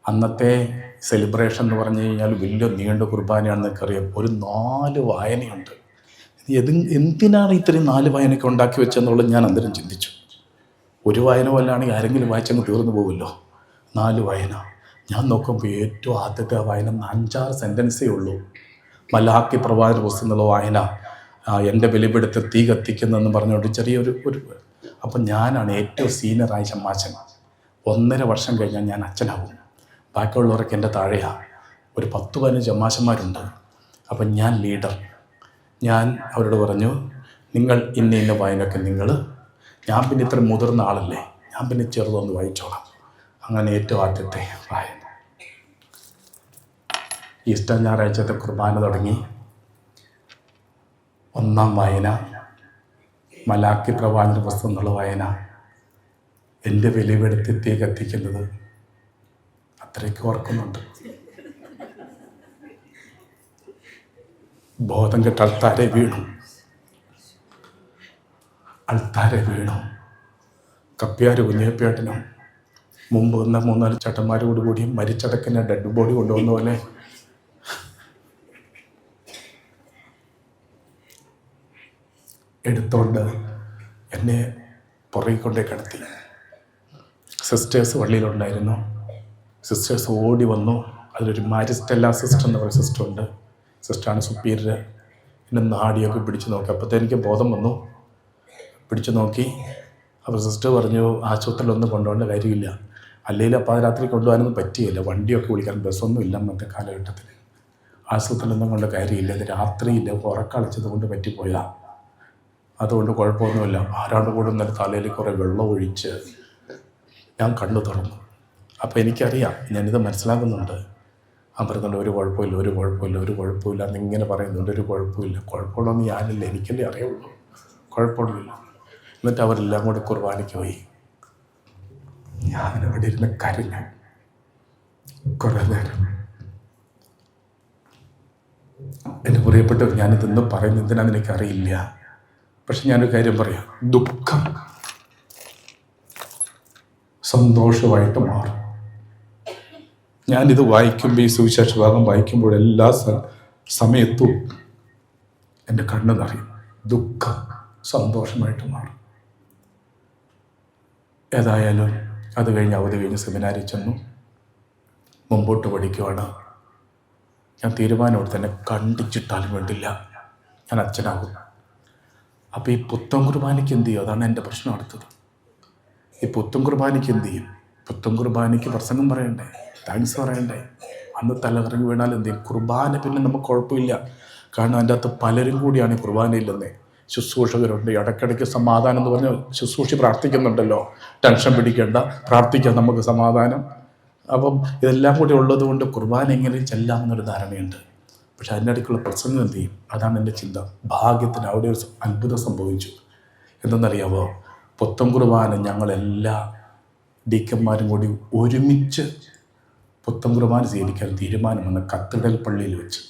അന്നത്തെ സെലിബ്രേഷൻ എന്ന് പറഞ്ഞു കഴിഞ്ഞാൽ വലിയ നീണ്ട കുർബാനയാണെന്ന് നിങ്ങൾക്കറിയാം. ഒരു 4 വായനയുണ്ട്. എന്തിനാണ് ഇത്രയും 4 വായനയൊക്കെ ഉണ്ടാക്കി വെച്ചെന്നുള്ളത് ഞാൻ അന്നേരം ചിന്തിച്ചു. ഒരു വായന പോലാണെങ്കിൽ ആരെങ്കിലും വായിച്ചങ്ങ് തീർന്നു പോകുമല്ലോ. 4 വായന. ഞാൻ നോക്കുമ്പോൾ ഏറ്റവും ആദ്യത്തെ വായന 5-6 സെൻറ്റൻസേ ഉള്ളൂ. മലാക്കി പ്രവാചക പുസ്തകം എന്നുള്ള വായന, എൻ്റെ ബലിപീഠത്തിൽ തീ കത്തിക്കുന്നെന്ന് പറഞ്ഞുകൊണ്ട് ചെറിയൊരു അപ്പം ഞാനാണ് ഏറ്റവും സീനിയറായ ചമ്മാച്ചൻ. 1.5 വർഷം കഴിഞ്ഞാൽ ഞാൻ അച്ഛനാകും. ബാക്കിയുള്ളവരൊക്കെ എൻ്റെ താഴെയാണ്. ഒരു 10-15 ചമ്മാശന്മാരുണ്ട്. അപ്പം ഞാൻ ലീഡർ. ഞാൻ അവരോട് പറഞ്ഞു, നിങ്ങൾ ഇന്ന വായനയൊക്കെ ഞാൻ പിന്നെ ഇത്ര മുതിർന്ന ആളല്ലേ, ഞാൻ പിന്നെ ചെറുതൊന്ന് വായിച്ചോളാം. അങ്ങനെ ഏറ്റവും ആദ്യത്തെ വായന ഈസ്റ്റർ ഞായറാഴ്ചത്തെ കുർബാന തുടങ്ങി. 1-ാം വായന മലാക്കി പ്രവാചക പുസ്തകം എന്നുള്ള വായന. എൻ്റെ ബലിപീഠത്തിൽ തീ കത്തിക്കുന്നത് അത്രയ്ക്ക് ഓർക്കുന്നുണ്ട്. ബോധം കെട്ട് അൾത്താരെ വീണു. കപ്പ്യാർ കുഞ്ഞേപ്പേട്ടനും മുമ്പ് വന്ന 3-4 ചേട്ടന്മാരോട് കൂടി മരിച്ചടക്കുന്ന ഡെഡ് ബോഡി കൊണ്ടുവന്ന പോലെ എടുത്തോണ്ട് എന്നെ പുറകെ കൊണ്ടേ കിടത്തി. സിസ്റ്റേഴ്സ് പള്ളിയിലുണ്ടായിരുന്നു. സിസ്റ്റേഴ്സ് ഓടി വന്നു. അതിലൊരു മാരിസ്റ്റെല്ല സിസ്റ്റർ എന്ന് പറയുന്ന സിസ്റ്ററുണ്ട്. സിസ്റ്ററാണ് സുപ്പീരിയർ. എൻ്റെ നാടിയൊക്കെ പിടിച്ചു നോക്കി. അപ്പോഴത്തെ എനിക്ക് ബോധം വന്നു. പിടിച്ചു നോക്കി. അപ്പോൾ സിസ്റ്റർ പറഞ്ഞു, ആശുപത്രിയിലൊന്നും കൊണ്ടുപോകേണ്ട കാര്യമില്ല, അല്ലെങ്കിൽ അപ്പോൾ രാത്രി കൊണ്ടുപോകാനൊന്നും പറ്റിയില്ല, വണ്ടിയൊക്കെ വിളിക്കാൻ ബസ്സൊന്നും ഇല്ല അന്നത്തെ കാലഘട്ടത്തിൽ. ആശുപത്രിയിലൊന്നും കൊണ്ട് കാര്യമില്ല, അത് രാത്രിയില്ല, ഉറക്കളച്ചത് കൊണ്ട് പറ്റിപ്പോയാൽ അതുകൊണ്ട് കുഴപ്പമൊന്നുമില്ല. ആരാണ്ട് കൂടെ ഇന്നലെ തലയിൽ കുറേ വെള്ളം ഒഴിച്ച് ഞാൻ കണ്ണു തുറന്നു. അപ്പോൾ എനിക്കറിയാം, ഞാനിത് മനസ്സിലാക്കുന്നുണ്ട്. പറയുന്നുണ്ട് ഒരു കുഴപ്പമില്ല എന്നിങ്ങനെ പറയുന്നുണ്ട്. ഒരു കുഴപ്പമുള്ളതെന്ന് ഞാനില്ല, എനിക്കല്ലേ അറിയുള്ളൂ, കുഴപ്പമൊന്നുമില്ല. എന്നിട്ട് അവരെല്ലാം കൂടെ കുർബാനയ്ക്ക് പോയി. ഞാനവിടെ ഇരുന്ന് കരഞ്ഞു കുറേ നേരം. എൻ്റെ പ്രിയപ്പെട്ടവർ, ഞാനിതൊന്നും പറയുന്നത് എന്തിനാണെന്ന് എനിക്കറിയില്ല. പക്ഷെ ഞാനൊരു കാര്യം പറയാം, ദുഃഖം സന്തോഷമായിട്ട് മാറും. ഞാനിത് വായിക്കുമ്പോൾ, ഈ സുവിശേഷ ഭാഗം വായിക്കുമ്പോൾ എല്ലാ സമയത്തും എൻ്റെ കണ്ണ് നിറയും. ദുഃഖം സന്തോഷമായിട്ട് മാറും. ഏതായാലും അത് കഴിഞ്ഞ് അവധി കഴിഞ്ഞ് സെമിനാരിൽ ചെന്നു. മുമ്പോട്ട് പഠിക്കുവാണ്. ഞാൻ തീരുമാനമെടുത്ത് തന്നെ കണ്ടിച്ചിട്ടാലും വേണ്ടില്ല, ഞാൻ അച്ഛനാകും. അപ്പോൾ ഈ പുത്തൻ കുർബാനയ്ക്ക് എന്ത് ചെയ്യും? അതാണ് എൻ്റെ പ്രശ്നം അടുത്തത്. ഈ പുത്തൻ കുർബാനയ്ക്ക് എന്ത് ചെയ്യും? പുത്തൻ കുർബാനയ്ക്ക് പ്രസംഗം പറയണ്ടേ, താങ്ക്സ് പറയണ്ടേ? അന്ന് തലകറങ്ങി വീണാൽ എന്ത് ചെയ്യും? കുർബാന പിന്നെ നമുക്ക് കുഴപ്പമില്ല, കാരണം അതിൻ്റെ അകത്ത് പലരും കൂടിയാണ് ഈ കുർബാനയില്ലെന്നേ. ശുശ്രൂഷകരുണ്ട്, ഇടയ്ക്കിടയ്ക്ക് സമാധാനം എന്ന് പറഞ്ഞാൽ ശുശ്രൂഷി പ്രാർത്ഥിക്കുന്നുണ്ടല്ലോ, ടെൻഷൻ പിടിക്കേണ്ട, പ്രാർത്ഥിക്കാം, നമുക്ക് സമാധാനം. അപ്പം ഇതെല്ലാം കൂടി ഉള്ളത് കൊണ്ട് കുർബാന എങ്ങനെ ചെല്ലാമെന്നൊരു ധാരണയുണ്ട്. പക്ഷെ അതിൻ്റെ ഇടയ്ക്കുള്ള പ്രസംഗം എന്ത് ചെയ്യും? അതാണ് എൻ്റെ ചിന്ത. ഭാഗ്യത്തിന് അവിടെ ഒരു അത്ഭുതം സംഭവിച്ചു. എന്തെന്നറിയാമോ? പുത്തൻ കുർബാന ഞങ്ങളെല്ലാ ഡീക്കന്മാരും കൂടി ഒരുമിച്ച് പുത്തൻ കുർബാന സ്വീകരിക്കാൻ തീരുമാനം വന്ന കത്തീഡ്രൽ പള്ളിയിൽ വെച്ച്.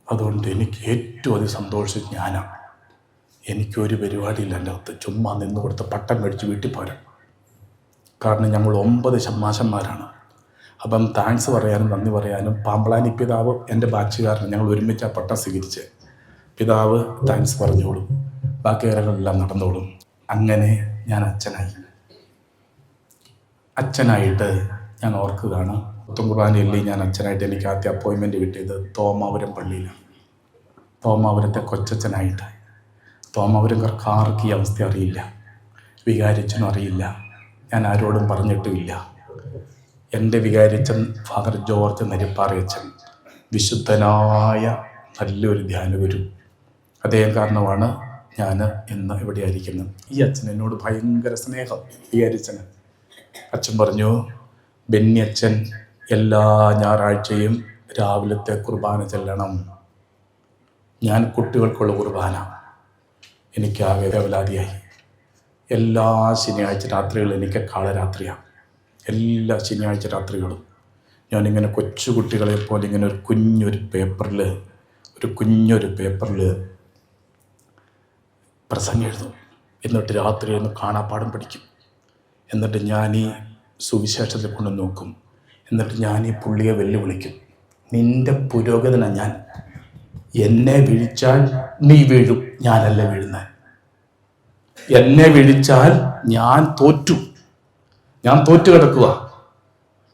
അതുകൊണ്ട് എനിക്ക് ഏറ്റവും അധികം സന്തോഷിച്ചത് ഞാനാണ്. എനിക്കൊരു പരിപാടിയില്ല എൻ്റെ അകത്ത്, ചുമ്മാ നിന്ന് കൊടുത്ത് പട്ടം മേടിച്ച് വീട്ടിൽ പോരാം. കാരണം ഞങ്ങൾ 9 ഷമ്മാശന്മാരാണ്. അപ്പം താങ്ക്സ് പറയാനും നന്ദി പറയാനും പാമ്പളാനി പിതാവ് എൻ്റെ ബാച്ചുകാരൻ, ഞങ്ങൾ ഒരുമിച്ച് ആ പട്ടം സ്വീകരിച്ച് പിതാവ് താങ്ക്സ് പറഞ്ഞോളും, ബാക്കി കാര്യങ്ങളെല്ലാം നടന്നോളും. അങ്ങനെ ഞാൻ അച്ഛനായിട്ട് ഞാൻ ഓർക്കുകയാണ്. കുർബാനയിൽ ഞാൻ അച്ഛനായിട്ട് എനിക്ക് ആദ്യം അപ്പോയിൻമെൻറ്റ് കിട്ടിയത് തോമാപുരം പള്ളിയിലാണ്. തോമാപുരത്തെ കൊച്ചച്ഛനായിട്ട്. തോമാപുരംകാർക്ക് ആർക്കും ഈ അവസ്ഥ അറിയില്ല, വികാരിച്ചനും അറിയില്ല, ഞാൻ ആരോടും പറഞ്ഞിട്ടുമില്ല. എൻ്റെ വികാരിച്ചൻ ഫാദർ ജോർജ് നരിപ്പാറയച്ചൻ വിശുദ്ധനായ നല്ലൊരു ധ്യാനഗുരു. അദ്ദേഹം കാരണമാണ് ഞാൻ ഇന്ന് ഇവിടെ ആയിരിക്കുന്നത്. ഈ അച്ഛൻ എന്നോട് ഭയങ്കര സ്നേഹം. വികാരിച്ചന് അച്ഛൻ പറഞ്ഞു, ബെന്നി അച്ഛൻ എല്ലാ ഞായറാഴ്ചയും രാവിലത്തെ കുർബാന ചെല്ലണം. ഞാൻ കുട്ടികൾക്കുള്ള കുർബാന എനിക്കാകെ വേവലാതിയായി. എല്ലാ ശനിയാഴ്ച രാത്രികളും എനിക്ക് കാളരാത്രിയാണ്. എല്ലാ ശനിയാഴ്ച രാത്രികളും ഞാനിങ്ങനെ കൊച്ചു കുട്ടികളെ പോലെ ഇങ്ങനെ ഒരു കുഞ്ഞൊരു പേപ്പറിൽ പ്രസംഗം എഴുതും. എന്നിട്ട് രാത്രി ഒന്ന് കാണാപ്പാഠം പഠിക്കും. എന്നിട്ട് ഞാൻ ഈ സുവിശേഷത്തെ കൊണ്ട് നോക്കും. എന്നിട്ട് ഞാൻ ഈ പുള്ളിയെ വെല്ലുവിളിക്കും. നിൻ്റെ പുരോഗതിനാണ് ഞാൻ. എന്നെ വീഴ്ചാൽ നീ വീഴും, ഞാനല്ല വീഴുന്നത്. എന്നെ വീഴ്ചാൽ ഞാൻ തോറ്റു കിടക്കുക.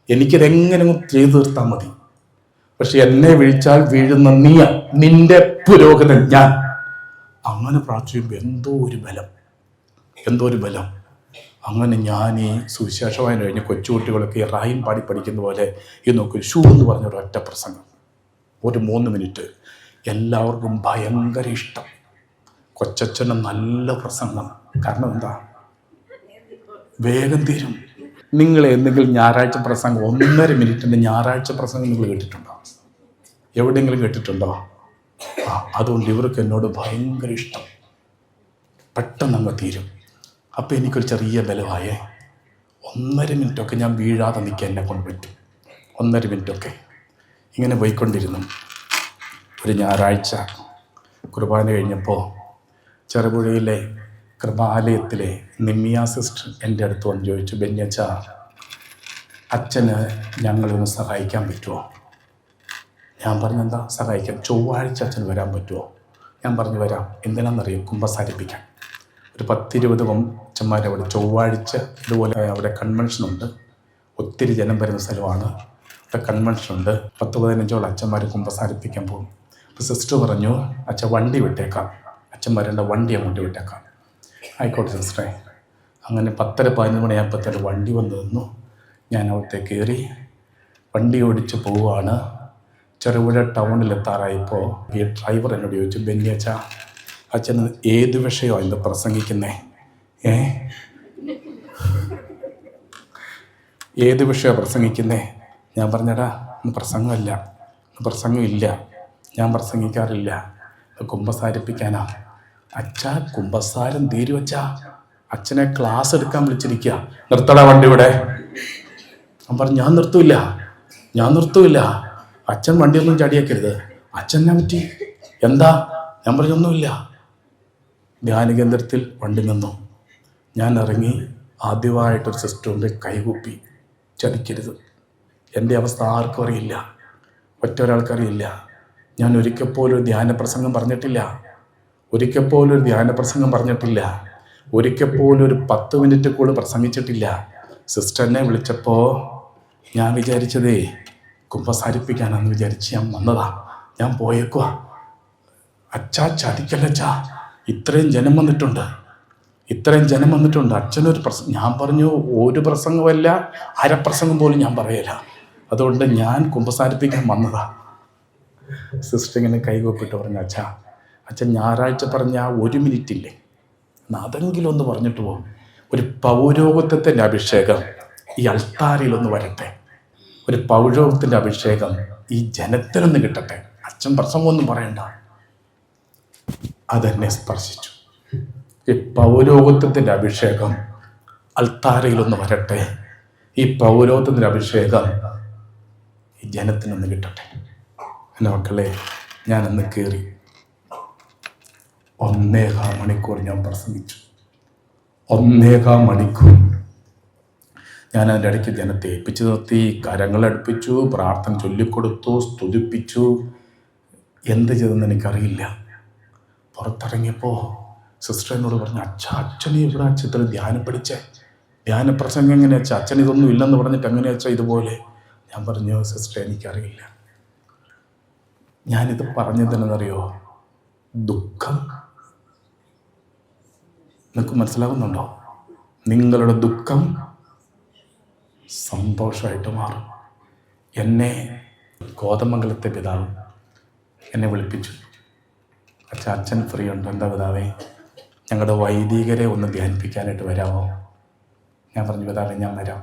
എനിക്കിതെങ്ങനെ ചെയ്തു തീർത്താൽ മതി. പക്ഷെ എന്നെ വീഴ്ചാൽ വീഴുന്ന നീയ, നിന്റെ പുരോഗതൻ ഞാൻ. അങ്ങനെ പ്രാർത്ഥിക്കുമ്പോൾ എന്തോ ഒരു ബലം. അങ്ങനെ ഞാൻ ഈ സുവിശേഷമായി കഴിഞ്ഞ് കൊച്ചുകുട്ടികളൊക്കെ ഈ റൈം പാടി പഠിക്കുന്ന പോലെ ഈ നോക്കി ഷൂ എന്ന് പറഞ്ഞൊരു ഒറ്റ പ്രസംഗം, ഒരു 3 മിനിറ്റ്. എല്ലാവർക്കും ഭയങ്കര ഇഷ്ടം. കൊച്ചച്ഛന് നല്ല പ്രസംഗം. കാരണം എന്താ, വേഗം തീരും. നിങ്ങൾ എന്തെങ്കിലും ഞായറാഴ്ച പ്രസംഗം 1.5 മിനിറ്റിൻ്റെ ഞായറാഴ്ച പ്രസംഗം നിങ്ങൾ കേട്ടിട്ടുണ്ടോ? എവിടെയെങ്കിലും കേട്ടിട്ടുണ്ടോ? അതുകൊണ്ട് ഇവർക്ക് എന്നോട് ഭയങ്കര ഇഷ്ടം. പെട്ടെന്ന് അങ്ങ് തീരും. അപ്പോൾ എനിക്കൊരു ചെറിയ ബലമായേ. 1.5 മിനിറ്റൊക്കെ ഞാൻ വീഴാതെ നിൽക്കാൻ എന്നെ കൊണ്ട് പറ്റും. 1.5 മിനിറ്റൊക്കെ ഇങ്ങനെ പോയിക്കൊണ്ടിരുന്നു. ഒരു ഞായറാഴ്ച കുർബാന കഴിഞ്ഞപ്പോൾ ചെറുപുഴയിലെ കൃപാലയത്തിലെ നിമ്മിയ സിസ്റ്റർ എൻ്റെ അടുത്ത് വന്ന് ചോദിച്ചു, ബെന്യച്ച, അച്ഛന് ഞങ്ങളൊന്ന് സഹായിക്കാൻ പറ്റുമോ? ഞാൻ പറഞ്ഞു, എന്താ സഹായിക്കാം? ചൊവ്വാഴ്ച അച്ഛന് വരാൻ പറ്റുമോ? ഞാൻ പറഞ്ഞു, വരാം. എന്തിനാണെന്നറിയാം? കുമ്പസാരിപ്പിക്കാൻ. ഒരു 10-20 അച്ഛന്മാർ അവിടെ ചൊവ്വാഴ്ച ഇതുപോലെ അവിടെ കൺവെൻഷനുണ്ട്. ഒത്തിരി ജനം വരുന്ന സ്ഥലമാണ്. അവിടെ കൺവെൻഷനുണ്ട്. 10-15 അച്ഛന്മാർ കുമ്പസാരിപ്പിക്കാൻ പോകും. അപ്പോൾ സിസ്റ്റർ പറഞ്ഞു, അച്ഛൻ വണ്ടി വിട്ടേക്കാം, അച്ഛന്മാരുടെ വണ്ടി അങ്ങോട്ട് വിട്ടേക്കാം. ആയിക്കോട്ടെ സിസ്റ്ററെ. അങ്ങനെ 10-11 മണിയാകുമ്പോഴത്തേക്ക് വണ്ടി വന്ന് നിന്നു. ഞാൻ അവിടുത്തെ കയറി വണ്ടി ഓടിച്ച് പോവുകയാണ്. ചെറുപുഴ ടൗണിലെത്താറായപ്പോൾ ഈ ഡ്രൈവർ എന്നോട് ചോദിച്ചു, ബെന്നി അച്ഛൻ ഏത് വിഷയമാണ് ഇന്ന് പ്രസംഗിക്കുന്നേ? ഏത് വിഷയമാണ് പ്രസംഗിക്കുന്നേ? ഞാൻ പറഞ്ഞടാ, ഇന്ന് പ്രസംഗമില്ല, ഞാൻ പ്രസംഗിക്കാറില്ല, കുമ്പസാരിപ്പിക്കാനാ. അച്ഛാ, കുമ്പസാരം തീരുവച്ചാ, അച്ഛനെ ക്ലാസ് എടുക്കാൻ വിളിച്ചിരിക്കുക. നിർത്തടാ വണ്ടി ഇവിടെ. ഞാൻ പറഞ്ഞു, ഞാൻ നിർത്തൂല്ല. അച്ഛൻ വണ്ടിയൊന്നും ചടിയാക്കരുത്. അച്ഛനെ പറ്റി എന്താ? ഞാൻ പറഞ്ഞൊന്നുമില്ല. ധ്യാനകേന്ദ്രത്തിൽ വണ്ടി നിന്നു. ഞാൻ ഇറങ്ങി. ആദ്യമായിട്ടൊരു സിസ്റ്ററിൻ്റെ കൈകൂപ്പി, ചതിക്കരുത്. എൻ്റെ അവസ്ഥ ആർക്കും അറിയില്ല, ഒറ്റ ഒരാൾക്കറിയില്ല. ഞാൻ ഒരിക്കൽ പോലും ഒരു ധ്യാന പ്രസംഗം പറഞ്ഞിട്ടില്ല. ഒരിക്കൽ പോലും ഒരു 10 മിനിറ്റ് കൂടെ പ്രസംഗിച്ചിട്ടില്ല. സിസ്റ്ററിനെ വിളിച്ചപ്പോൾ ഞാൻ വിചാരിച്ചതേ കുമ്പസാരിപ്പിക്കാനാണെന്ന് വിചാരിച്ച് ഞാൻ വന്നതാ. ഞാൻ പോയേക്കുവാ. അച്ഛാ, ചതിക്കല്ലച്ചാ, ഇത്രയും ജനം വന്നിട്ടുണ്ട്. അച്ഛനൊരു ഞാൻ പറഞ്ഞു, ഒരു പ്രസംഗമല്ല, അരപ്രസംഗം പോലും ഞാൻ പറയല. അതുകൊണ്ട് ഞാൻ കുമ്പസാരിപ്പിക്കാൻ വന്നതാ. സിസ്റ്റർ ഇങ്ങനെ കൈകൊപ്പിട്ട് പറഞ്ഞു, അച്ഛൻ ഞായറാഴ്ച പറഞ്ഞ ആ 1 മിനിറ്റില്ലേ, അതെങ്കിലും ഒന്ന് പറഞ്ഞിട്ട് പോകും. ഒരു പൗരോഹിത്യത്തിൻ്റെ അഭിഷേകം ഈ അൾത്താരയിലൊന്ന് വരട്ടെ. ഒരു പൗരോഹിത്യത്തിൻ്റെ അഭിഷേകം ഈ ജനത്തിനൊന്ന് കിട്ടട്ടെ. അച്ഛൻ പ്രസംഗമൊന്നും പറയണ്ട. അതെന്നെ സ്പർശിച്ചു. ഈ പൗരോഹിത്യത്തിൻ്റെ അഭിഷേകം അൾത്താരയിലൊന്ന് വരട്ടെ. ഈ പൗരോഹിത്യത്തിൻ്റെ അഭിഷേകം ഈ ജനത്തിനൊന്ന് കിട്ടട്ടെ. എൻ്റെ മക്കളെ, ഞാനന്ന് കയറി 1.25 മണിക്കൂർ ഞാൻ പ്രസംഗിച്ചു. 1.25 മണിക്കൂർ. ഞാൻ അതിൻ്റെ ഇടയ്ക്ക് ജനത്തെ ഏൽപ്പിച്ചു നിർത്തി, കരങ്ങളടുപ്പിച്ചു, പ്രാർത്ഥന ചൊല്ലിക്കൊടുത്തു, സ്തുതിപ്പിച്ചു. എന്ത് ചെയ്തെന്ന് എനിക്കറിയില്ല. പുറത്തിറങ്ങിയപ്പോൾ സിസ്റ്റർ എന്നോട് പറഞ്ഞു, അച്ഛനെ ഇവിടെ അച്ഛത്തിൽ ധ്യാനം പഠിച്ചേ, ധ്യാന പ്രസംഗം എങ്ങനെയാ അച്ഛാ, അച്ഛൻ ഇതൊന്നും ഇല്ലെന്ന് പറഞ്ഞിട്ട് എങ്ങനെയാ അച്ഛാ ഇതുപോലെ? ഞാൻ പറഞ്ഞു, സിസ്റ്റർ എനിക്കറിയില്ല. ഞാനിത് പറഞ്ഞതെന്നറിയോ? ദുഃഖം. നിങ്ങൾക്ക് മനസ്സിലാകുന്നുണ്ടോ? നിങ്ങളുടെ ദുഃഖം സന്തോഷമായിട്ട് മാറും. എന്നെ കോതമംഗലത്തെ പിതാവ് എന്നെ വിളിപ്പിച്ചു. അച്ഛൻ ഫ്രീ ഉണ്ട്? എന്താ പിതാവേ, ഞങ്ങളുടെ വൈദികരെ ഒന്ന് ധ്യാനിപ്പിക്കാനായിട്ട് വരാമോ? ഞാൻ പറഞ്ഞു, പിതാവേ ഞാൻ വരാം.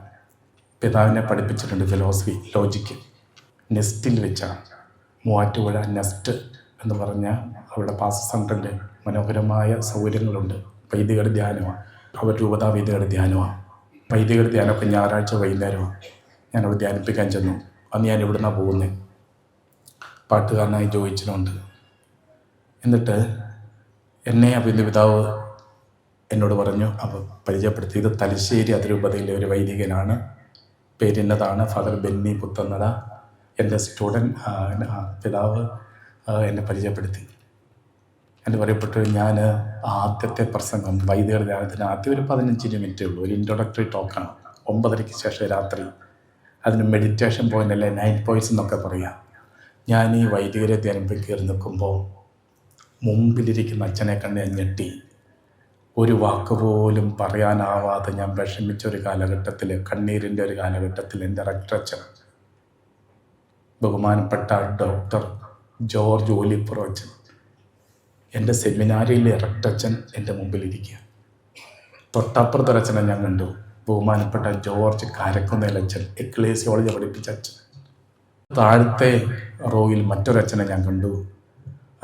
പിതാവിനെ പഠിപ്പിച്ചിട്ടുണ്ട് ഫിലോസഫി, ലോജിക്ക്. നെസ്റ്റിൽ വെച്ചാണ്, മൂവാറ്റുപുഴ നെസ്റ്റ് എന്ന് പറഞ്ഞ അവിടെ പാസ് സെൻ്ററിൻ്റെ മനോഹരമായ സൗകര്യങ്ങളുണ്ട്. വൈദികരുടെ ധ്യാനമാണ്, അവർ രൂപതാ വൈദികരുടെ ധ്യാനമാണ്. വൈദികരുടെ ധ്യാനമൊക്കെ ഞായറാഴ്ച വൈകുന്നേരമാണ്. ഞാനവിടെ ധ്യാനിപ്പിക്കാൻ ചെന്നു. അന്ന് ഞാൻ ഇവിടുന്നാണ് പോകുന്നത്. പാട്ടുകാരനായി ജോയിച്ചിനുണ്ട്. എന്നിട്ട് എന്നെ അഭിനന്ദ പിതാവ് എന്നോട് പറഞ്ഞു, അപ്പോൾ പരിചയപ്പെടുത്തി, ഇത് തലശ്ശേരി അതിരൂപതയിലെ ഒരു വൈദികനാണ്, പേരിന്നതാണ് ഫാദർ ബെന്നി പുത്തന്നട, എൻ്റെ സ്റ്റുഡൻറ്റ്. പിതാവ് എന്നെ പരിചയപ്പെടുത്തി. എൻ്റെ പറയപ്പെട്ടു, ഞാൻ ആദ്യത്തെ പ്രസംഗം വൈദികർ ധ്യാനത്തിന് ആദ്യം ഒരു 15 മിനിറ്റേ ഉള്ളൂ, ഒരു ഇൻട്രൊഡക്ടറി ടോക്കാണ്. 9:30 ശേഷം രാത്രി. അതിന് മെഡിറ്റേഷൻ പോയിൻ്റ് അല്ലേ, 9 പോയിൻറ്റ്സ് എന്നൊക്കെ പറയാം. ഞാൻ ഈ വൈദികരെ ധ്യാനിപ്പിൽ കയറി നിൽക്കുമ്പോൾ മുമ്പിലിരിക്കുന്ന അച്ഛനെ കണ്ട് ഞാൻ ഞെട്ടി. ഒരു വാക്ക് പോലും പറയാനാവാതെ ഞാൻ വിഷമിച്ചൊരു കാലഘട്ടത്തിൽ, കണ്ണീരിൻ്റെ ഒരു കാലഘട്ടത്തിൽ, എൻ്റെ റെക്ടറച്ഛൻ ബഹുമാനപ്പെട്ട ഡോക്ടർ ജോർജ് ഓലിപ്പുറം അച്ഛൻ, എൻ്റെ സെമിനാരിയിലെ റെക്ടറച്ഛൻ എൻ്റെ മുമ്പിലിരിക്കുക. തൊട്ടപ്പുറത്തൊരച്ഛനെ ഞാൻ കണ്ടു, ബഹുമാനപ്പെട്ട ജോർജ് കാരക്കുന്നേലച്ഛൻ, എക്ലേസിയോളജി പഠിപ്പിച്ച അച്ഛൻ. താഴത്തെ റോയിൽ മറ്റൊരച്ഛനെ ഞാൻ കണ്ടു,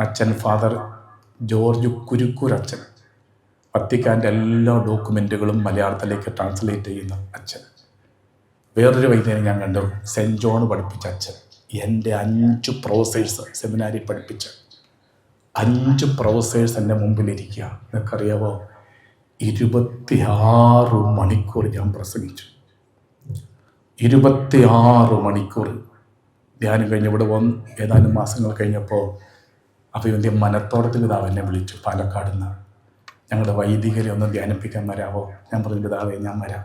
അച്ഛൻ ഫാദർ ജോർജ് കുരുക്കൂരച്ഛൻ, വത്തിക്കാൻ്റെ എല്ലാ ഡോക്യുമെൻറ്റുകളും മലയാളത്തിലേക്ക് ട്രാൻസ്ലേറ്റ് ചെയ്യുന്ന അച്ഛൻ. വേറൊരു വൈദ്യനെ ഞാൻ കണ്ടു, സെൻറ്റ് ജോൺ പഠിപ്പിച്ച അച്ഛൻ. എൻ്റെ 5 പ്രൊഫസേഴ്സ് സെമിനാരി പഠിപ്പിച്ച 5 പ്രൊഫസേഴ്സ് എൻ്റെ മുമ്പിലിരിക്കുക. നിങ്ങൾക്കറിയാവോ, 26 മണിക്കൂർ ഞാൻ പ്രസംഗിച്ചു. 26 മണിക്കൂർ ധ്യാനം കഴിഞ്ഞ് ഇവിടെ വന്ന് ഏതാനും മാസങ്ങൾ കഴിഞ്ഞപ്പോൾ അഭിവന്ധ്യ മനത്തോടത്തിൽ പിതാവ് എന്നെ വിളിച്ചു, പാലക്കാട് നിന്ന്. ഞങ്ങളുടെ വൈദികരെ ഒന്ന് ധ്യാനിപ്പിക്കാൻ വരാമോ? ഞാൻ പറഞ്ഞു, പിതാവേ ഞാൻ വരാം.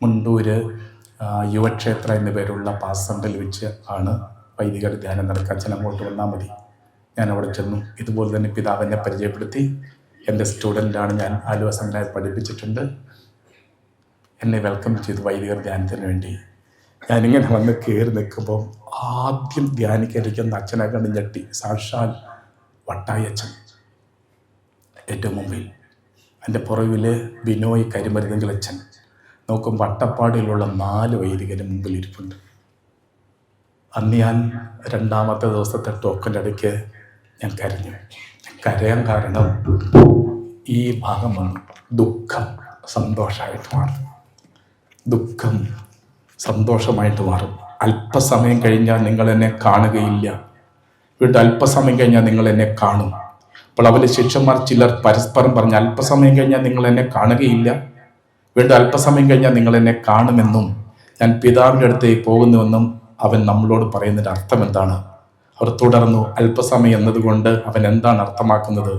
മുണ്ടൂര് യുവക്ഷേത്ര എന്ന പേരുള്ള പാസ് സെൻ്ററിൽ വെച്ച് ആണ് വൈദികരുടെ ധ്യാനം നടക്കുക. അച്ഛൻ അങ്ങോട്ട് വന്നാൽ മതി. ഞാൻ അവിടെ ചെന്നു. ഇതുപോലെ തന്നെ പിതാവ് എന്നെ പരിചയപ്പെടുത്തി. എൻ്റെ സ്റ്റുഡൻ്റാണ്, ഞാൻ ആലുവ സെമിനാരിൽ പഠിപ്പിച്ചിട്ടുണ്ട്. എന്നെ വെൽക്കം ചെയ്തു വൈദികർ ധ്യാനത്തിന് വേണ്ടി. ഞാനിങ്ങനെ വന്ന് കയറി നിൽക്കുമ്പോൾ ആദ്യം ധ്യാനിക്കാതിരിക്കുന്ന അച്ഛനെ കണ്ട് ഞെട്ടി. സാക്ഷാൽ വട്ടായി അച്ഛൻ ഏറ്റവും മുമ്പിൽ. എൻ്റെ പുറകിൽ ബിനോയ് കരിമരുന്നെങ്കിൽ അച്ഛൻ. നോക്കും വട്ടപ്പാടിയിലുള്ള 4 വൈദികന് മുമ്പിൽ ഇരിപ്പുണ്ട്. അന്ന് ഞാൻ 2ാമത്തെ ദിവസത്തെ ടോക്കൻ്റെ ഇടയ്ക്ക് ഞാൻ കരഞ്ഞു. കരയാൻ കാരണം ഈ ഭാഗം വന്നു. ദുഃഖം സന്തോഷമായിട്ട് മാറും. ദുഃഖം സന്തോഷമായിട്ട് മാറും. അല്പസമയം കഴിഞ്ഞാൽ നിങ്ങൾ എന്നെ കാണുകയില്ല, വീണ്ടും അല്പസമയം കഴിഞ്ഞാൽ നിങ്ങൾ എന്നെ കാണും. അപ്പോൾ അവൻ്റെ ശിഷ്യന്മാർ ചിലർ പരസ്പരം പറഞ്ഞ്, അല്പസമയം കഴിഞ്ഞാൽ നിങ്ങൾ എന്നെ കാണുകയില്ല, വീണ്ടും അല്പസമയം കഴിഞ്ഞാൽ നിങ്ങൾ എന്നെ കാണുമെന്നും ഞാൻ പിതാവിൻ്റെ അടുത്തേക്ക് പോകുന്നുവെന്നും അവൻ നമ്മളോട് പറയുന്നതിൻ്റെ അർത്ഥം എന്താണ്? അവർ തുടർന്നു, അല്പസമയം എന്നതുകൊണ്ട് അവൻ എന്താണ് അർത്ഥമാക്കുന്നത്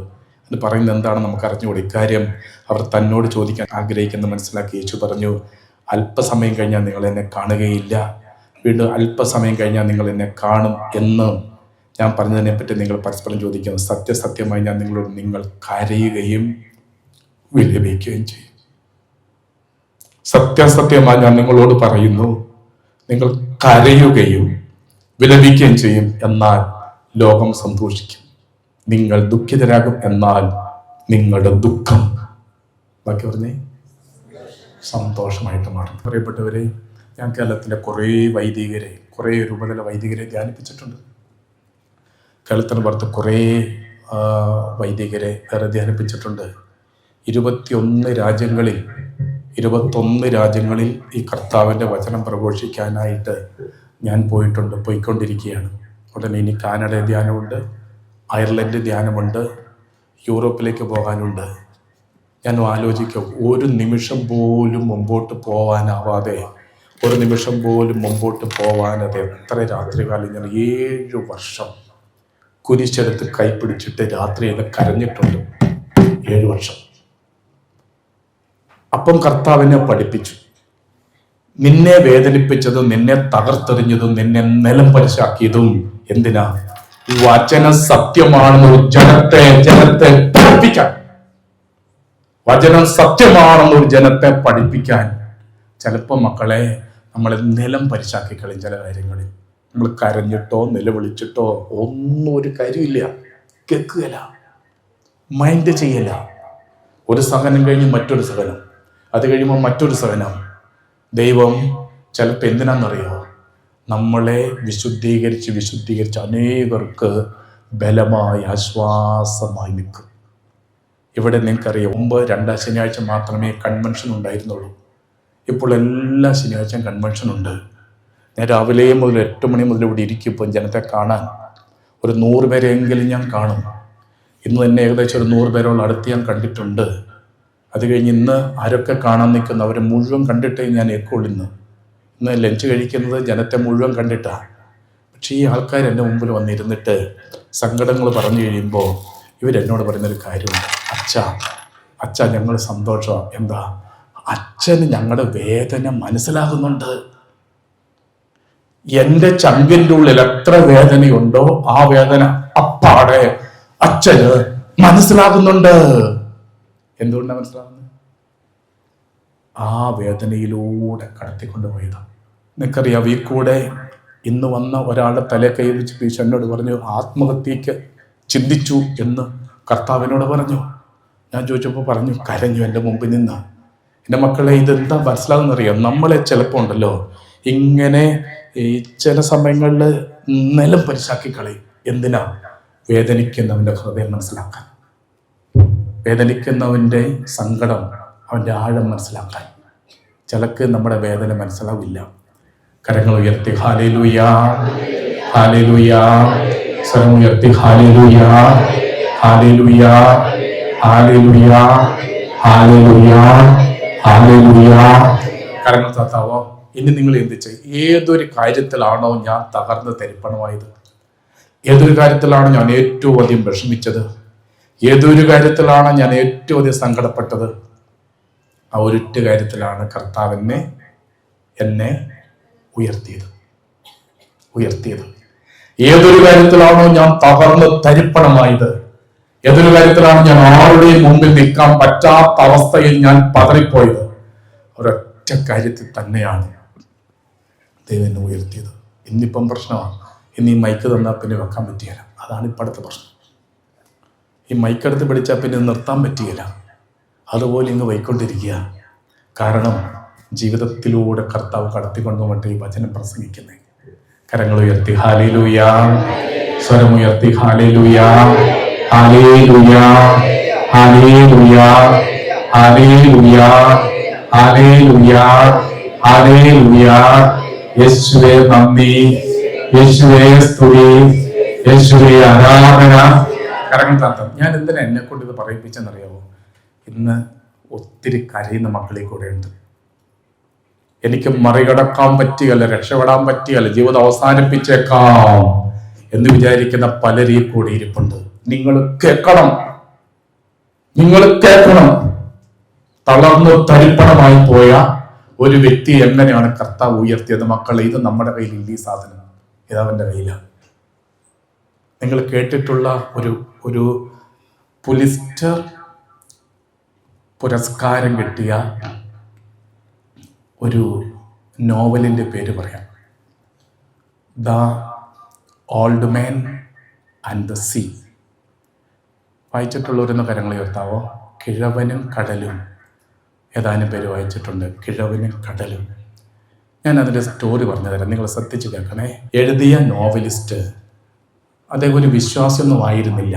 എന്ന് പറയുന്നത് എന്താണ് നമുക്ക് അറിഞ്ഞുകൂടി. ഇക്കാര്യം അവർ തന്നോട് ചോദിക്കാൻ ആഗ്രഹിക്കുന്നത് മനസ്സിലാക്കി യേശു പറഞ്ഞു, അല്പസമയം കഴിഞ്ഞാൽ നിങ്ങൾ എന്നെ കാണുകയില്ല, വീണ്ടും അല്പസമയം കഴിഞ്ഞാൽ നിങ്ങൾ എന്നെ കാണും എന്ന് ഞാൻ പറഞ്ഞതിനെപ്പറ്റി നിങ്ങൾ പരസ്പരം ചോദിക്കുന്നു. സത്യസത്യമായി ഞാൻ നിങ്ങളോട്, നിങ്ങൾ കരയുകയും വിലപിക്കുകയും ചെയ്യും. സത്യസത്യമായി ഞാൻ നിങ്ങളോട് പറയുന്നു, നിങ്ങൾ കരയുകയും വിലപിക്കുകയും ചെയ്യും, എന്നാൽ ലോകം സന്തോഷിക്കും. നിങ്ങൾ ദുഃഖിതരാകും, എന്നാൽ നിങ്ങളുടെ ദുഃഖം ബാക്കി പറഞ്ഞേ സന്തോഷമായിട്ട് മാറും. പറയപ്പെട്ടവരെ, ഞാൻ കേരളത്തിലെ കുറേ രൂപതയിലെ വൈദികരെ ധ്യാനിപ്പിച്ചിട്ടുണ്ട്. കേരളത്തിന് പുറത്ത് കുറേ വൈദികരെ വേറെ ധ്യാനിപ്പിച്ചിട്ടുണ്ട്. 21 രാജ്യങ്ങളിൽ ഈ കർത്താവിൻ്റെ വചനം പ്രഘോഷിക്കാനായിട്ട് ഞാൻ പോയിക്കൊണ്ടിരിക്കുകയാണ്. ഉടനെ ഇനി കാനഡ ധ്യാനമുണ്ട്, അയർലൻഡ് ധ്യാനമുണ്ട്, യൂറോപ്പിലേക്ക് പോകാനുണ്ട്. ഞാൻ ആലോചിക്കും, ഒരു നിമിഷം പോലും മുമ്പോട്ട് പോകാനാവാതെ, ഒരു നിമിഷം പോലും മുമ്പോട്ട് പോകാനത് എത്ര രാത്രികാലം ഞാൻ 7 വർഷം കുരിശെടുത്ത് കൈപ്പിടിച്ചിട്ട് രാത്രിയിൽ കരഞ്ഞിട്ടുണ്ട്. 7 വർഷം. അപ്പം കർത്താവിനെ പഠിപ്പിച്ചു, നിന്നെ വേദനിപ്പിച്ചതും നിന്നെ തകർത്തെറിഞ്ഞതും നിന്നെ നിലം പരിശാക്കിയതും എന്തിനാ? വചനം സത്യമാണെന്ന് ജനത്തെ പഠിപ്പിക്കാൻ. വചനം സത്യമാണെന്ന് ഒരു ജനത്തെ പഠിപ്പിക്കാൻ. ചിലപ്പോൾ മക്കളെ നമ്മളെ നിലം പരിശാക്കി കളയും. ചില കാര്യങ്ങളിൽ നമ്മൾ കരഞ്ഞിട്ടോ നിലവിളിച്ചിട്ടോ ഒന്നും ഒരു കാര്യമില്ല, കേൾക്കുകയില്ല, മൈൻഡ് ചെയ്യല. ഒരു സഹനം കഴിഞ്ഞ് മറ്റൊരു സഹനം, അത് കഴിയുമ്പോൾ മറ്റൊരു സഹനം. ദൈവം ചിലപ്പോൾ എന്തിനാണെന്നറിയോ? നമ്മളെ വിശുദ്ധീകരിച്ച് അനേകർക്ക് ബലമായി ആശ്വാസമായി നിൽക്കും. ഇവിടെ നിങ്ങൾക്കറിയാം, മുമ്പ് 2 ശനിയാഴ്ച മാത്രമേ കൺവെൻഷൻ ഉണ്ടായിരുന്നുള്ളൂ. ഇപ്പോൾ എല്ലാ ശനിയാഴ്ചയും കൺവെൻഷൻ ഉണ്ട്. ഞാൻ രാവിലെ മുതൽ 8 മണി മുതൽ ഇവിടെ ഇരിക്കും. ഇപ്പം ജനത്തെ കാണാൻ ഒരു 100 പേരെങ്കിലും ഞാൻ കാണും. ഇന്ന് തന്നെ ഏകദേശം ഒരു 100 പേരോളം അടുത്ത് ഞാൻ കണ്ടിട്ടുണ്ട്. അത് കഴിഞ്ഞ് ഇന്ന് ആരൊക്കെ കാണാൻ നിൽക്കുന്നു അവരെ മുഴുവൻ കണ്ടിട്ടേ ഞാൻ ഏക്കുള്ളൂ. ഇന്ന് ലഞ്ച് കഴിക്കുന്നത് ജനത്തെ മുഴുവൻ കണ്ടിട്ടാണ്. പക്ഷേ ഈ ആൾക്കാർ എൻ്റെ മുമ്പിൽ വന്നിരുന്നിട്ട് സങ്കടങ്ങൾ പറഞ്ഞു കഴിയുമ്പോൾ ഇവരെന്നോട് പറയുന്നൊരു കാര്യമുണ്ട്, അച്ഛാ ഞങ്ങൾ സന്തോഷമാണ്. എന്താ? അച്ഛന് ഞങ്ങളുടെ വേദന മനസ്സിലാകുന്നുണ്ട്. എൻ്റെ ചങ്കിൻ്റെ ഉള്ളിൽ എത്ര വേദനയുണ്ടോ ആ വേദന അപ്പാടെ അച്ഛന് മനസ്സിലാകുന്നുണ്ട്. എന്തുകൊണ്ടാണ് മനസ്സിലാകുന്നത്? ആ വേദനയിലൂടെ കടത്തിക്കൊണ്ടുപോയതാണ്. നിനക്കറിയാം, ഈ കൂടെ ഇന്ന് വന്ന ഒരാളുടെ തലേ കൈ വെച്ച് എന്നോട് പറഞ്ഞു, ആത്മഹത്യക്ക് ചിന്തിച്ചു എന്ന് കർത്താവിനോട് പറഞ്ഞു. ഞാൻ ചോദിച്ചപ്പോൾ പറഞ്ഞു, കരഞ്ഞു എൻ്റെ മുമ്പിൽ നിന്ന്. എൻ്റെ മക്കളെ, ഇതെന്താ മനസ്സിലാകുന്നറിയാം? നമ്മളെ ചിലപ്പോൾ ഉണ്ടല്ലോ ഇങ്ങനെ ഈ ചില സമയങ്ങളിൽ നിലം പരിശാക്കി കളയും. എന്തിനാ? വേദനിക്കുന്നവൻ്റെ ഹൃദയം മനസ്സിലാക്കാൻ, വേദനിക്കുന്നവൻ്റെ സങ്കടം, അവൻ്റെ ആഴം മനസ്സിലാക്കാൻ. ചിലക്ക് നമ്മുടെ വേദന മനസ്സിലാവില്ല. കരങ്ങൾ ഉയർത്തി ഹല്ലേലൂയ, ഹല്ലേലൂയ, സ്വരം ഉയർത്തി ഹല്ലേലൂയ, ഹല്ലേലൂയ, ഹല്ലേലൂയ, ഹല്ലേലൂയ, ഹല്ലേലൂയ. കരങ്ങൾ താത്താവോ. ഇനി നിങ്ങൾ എന്ത് ചെയ്യും? ഏതൊരു കാര്യത്തിലാണോ ഞാൻ തകർന്ന് തരിപ്പണമായത്, ഏതൊരു കാര്യത്തിലാണോ ഞാൻ ഏറ്റവും അധികം വിഷമിച്ചത്, ഏതൊരു കാര്യത്തിലാണ് ഞാൻ ഏറ്റവും അധികം സങ്കടപ്പെട്ടത്, ആ ഒരൊറ്റ കാര്യത്തിലാണ് കർത്താവ് എന്നെ ഉയർത്തിയത്. ഏതൊരു കാര്യത്തിലാണോ ഞാൻ തകർന്ന് തരിപ്പണമായത്, ഏതൊരു കാര്യത്തിലാണ് ഞാൻ ആരുടെയും മുമ്പിൽ നിൽക്കാൻ പറ്റാത്ത അവസ്ഥയിൽ ഞാൻ പതറിപ്പോയത്, ഒരൊറ്റ കാര്യത്തിൽ തന്നെയാണ് ദൈവം എന്നെ ഉയർത്തിയത്. ഇന്നിപ്പം പ്രശ്നമാണ്, ഇന്ന് ഈ മൈക്ക് തന്നാൽ പിന്നെ വെക്കാൻ പറ്റിയില്ല. അതാണ് ഇപ്പോഴത്തെ പ്രശ്നം. ഈ മൈക്കെടുത്ത് പിടിച്ചാൽ പിന്നെ നിർത്താൻ പറ്റിയില്ല. അതുപോലെ ഇങ്ങ് പോയിക്കൊണ്ടിരിക്കുക. കാരണം ജീവിതത്തിലൂടെ കർത്താവ് കടത്തിക്കൊണ്ടുപോയിട്ട് ഈ വചനം പ്രസംഗിക്കുന്നത്. കരങ്ങൾ ഉയർത്തി ഹല്ലേലൂയ, സ്വരമുയർത്തി ഹല്ലേലൂയ, ഹല്ലേലൂയ, ഹല്ലേലൂയ, ഹല്ലേലൂയ, ഹല്ലേലൂയ, ഹല്ലേലൂയ. യേശുവേ നന്ദി, യേശുവേ സ്തുതി, യേശുവേ ആരാധന. കരങ്ങൾ താത്തം. ഞാൻ എന്തിനാ എന്നെ കൊണ്ട് ഇത് പറയിപ്പിച്ചെന്നറിയാമോ? ഇന്ന് ഒത്തിരി കരയുന്ന മക്കളെ കൂടെ ഉണ്ട്. എനിക്ക് മറികടക്കാൻ പറ്റുകയല്ല, രക്ഷപ്പെടാൻ പറ്റുകയല്ല, ജീവിതം അവസാനിപ്പിച്ചേക്കാം എന്ന് വിചാരിക്കുന്ന പലരെയും കൂടി ഇരിപ്പുണ്ട്. നിങ്ങൾ കേൾക്കണം. തളർന്നു തരിപ്പണമായി പോയ ഒരു വ്യക്തി എങ്ങനെയാണ് കർത്താവ് ഉയർത്തിയത്? മക്കളെ, ഇത് നമ്മുടെ കയ്യിലില്ല. ഈ സാധനം ഇതവന്റെ കയ്യിലാണ്. നിങ്ങൾ കേട്ടിട്ടുള്ള ഒരു പുലിസ്റ്റർ പുരസ്കാരം കിട്ടിയ ഒരു നോവലിൻ്റെ പേര് പറയാം. The old man and the sea. വായിച്ചിട്ടുള്ളവരെന്ന് കരങ്ങൾ ഉയർത്താവോ? കിഴവനും കടലും. ഏതാനും പേര് വായിച്ചിട്ടുണ്ട്, കിഴവനും കടലും. ഞാൻ അതിൻ്റെ സ്റ്റോറി പറഞ്ഞു തരാം, നിങ്ങൾ ശ്രദ്ധിച്ച് കേൾക്കണേ. എഴുതിയ നോവലിസ്റ്റ് അദ്ദേഹം ഒരു വിശ്വാസിയൊന്നും ആയിരുന്നില്ല.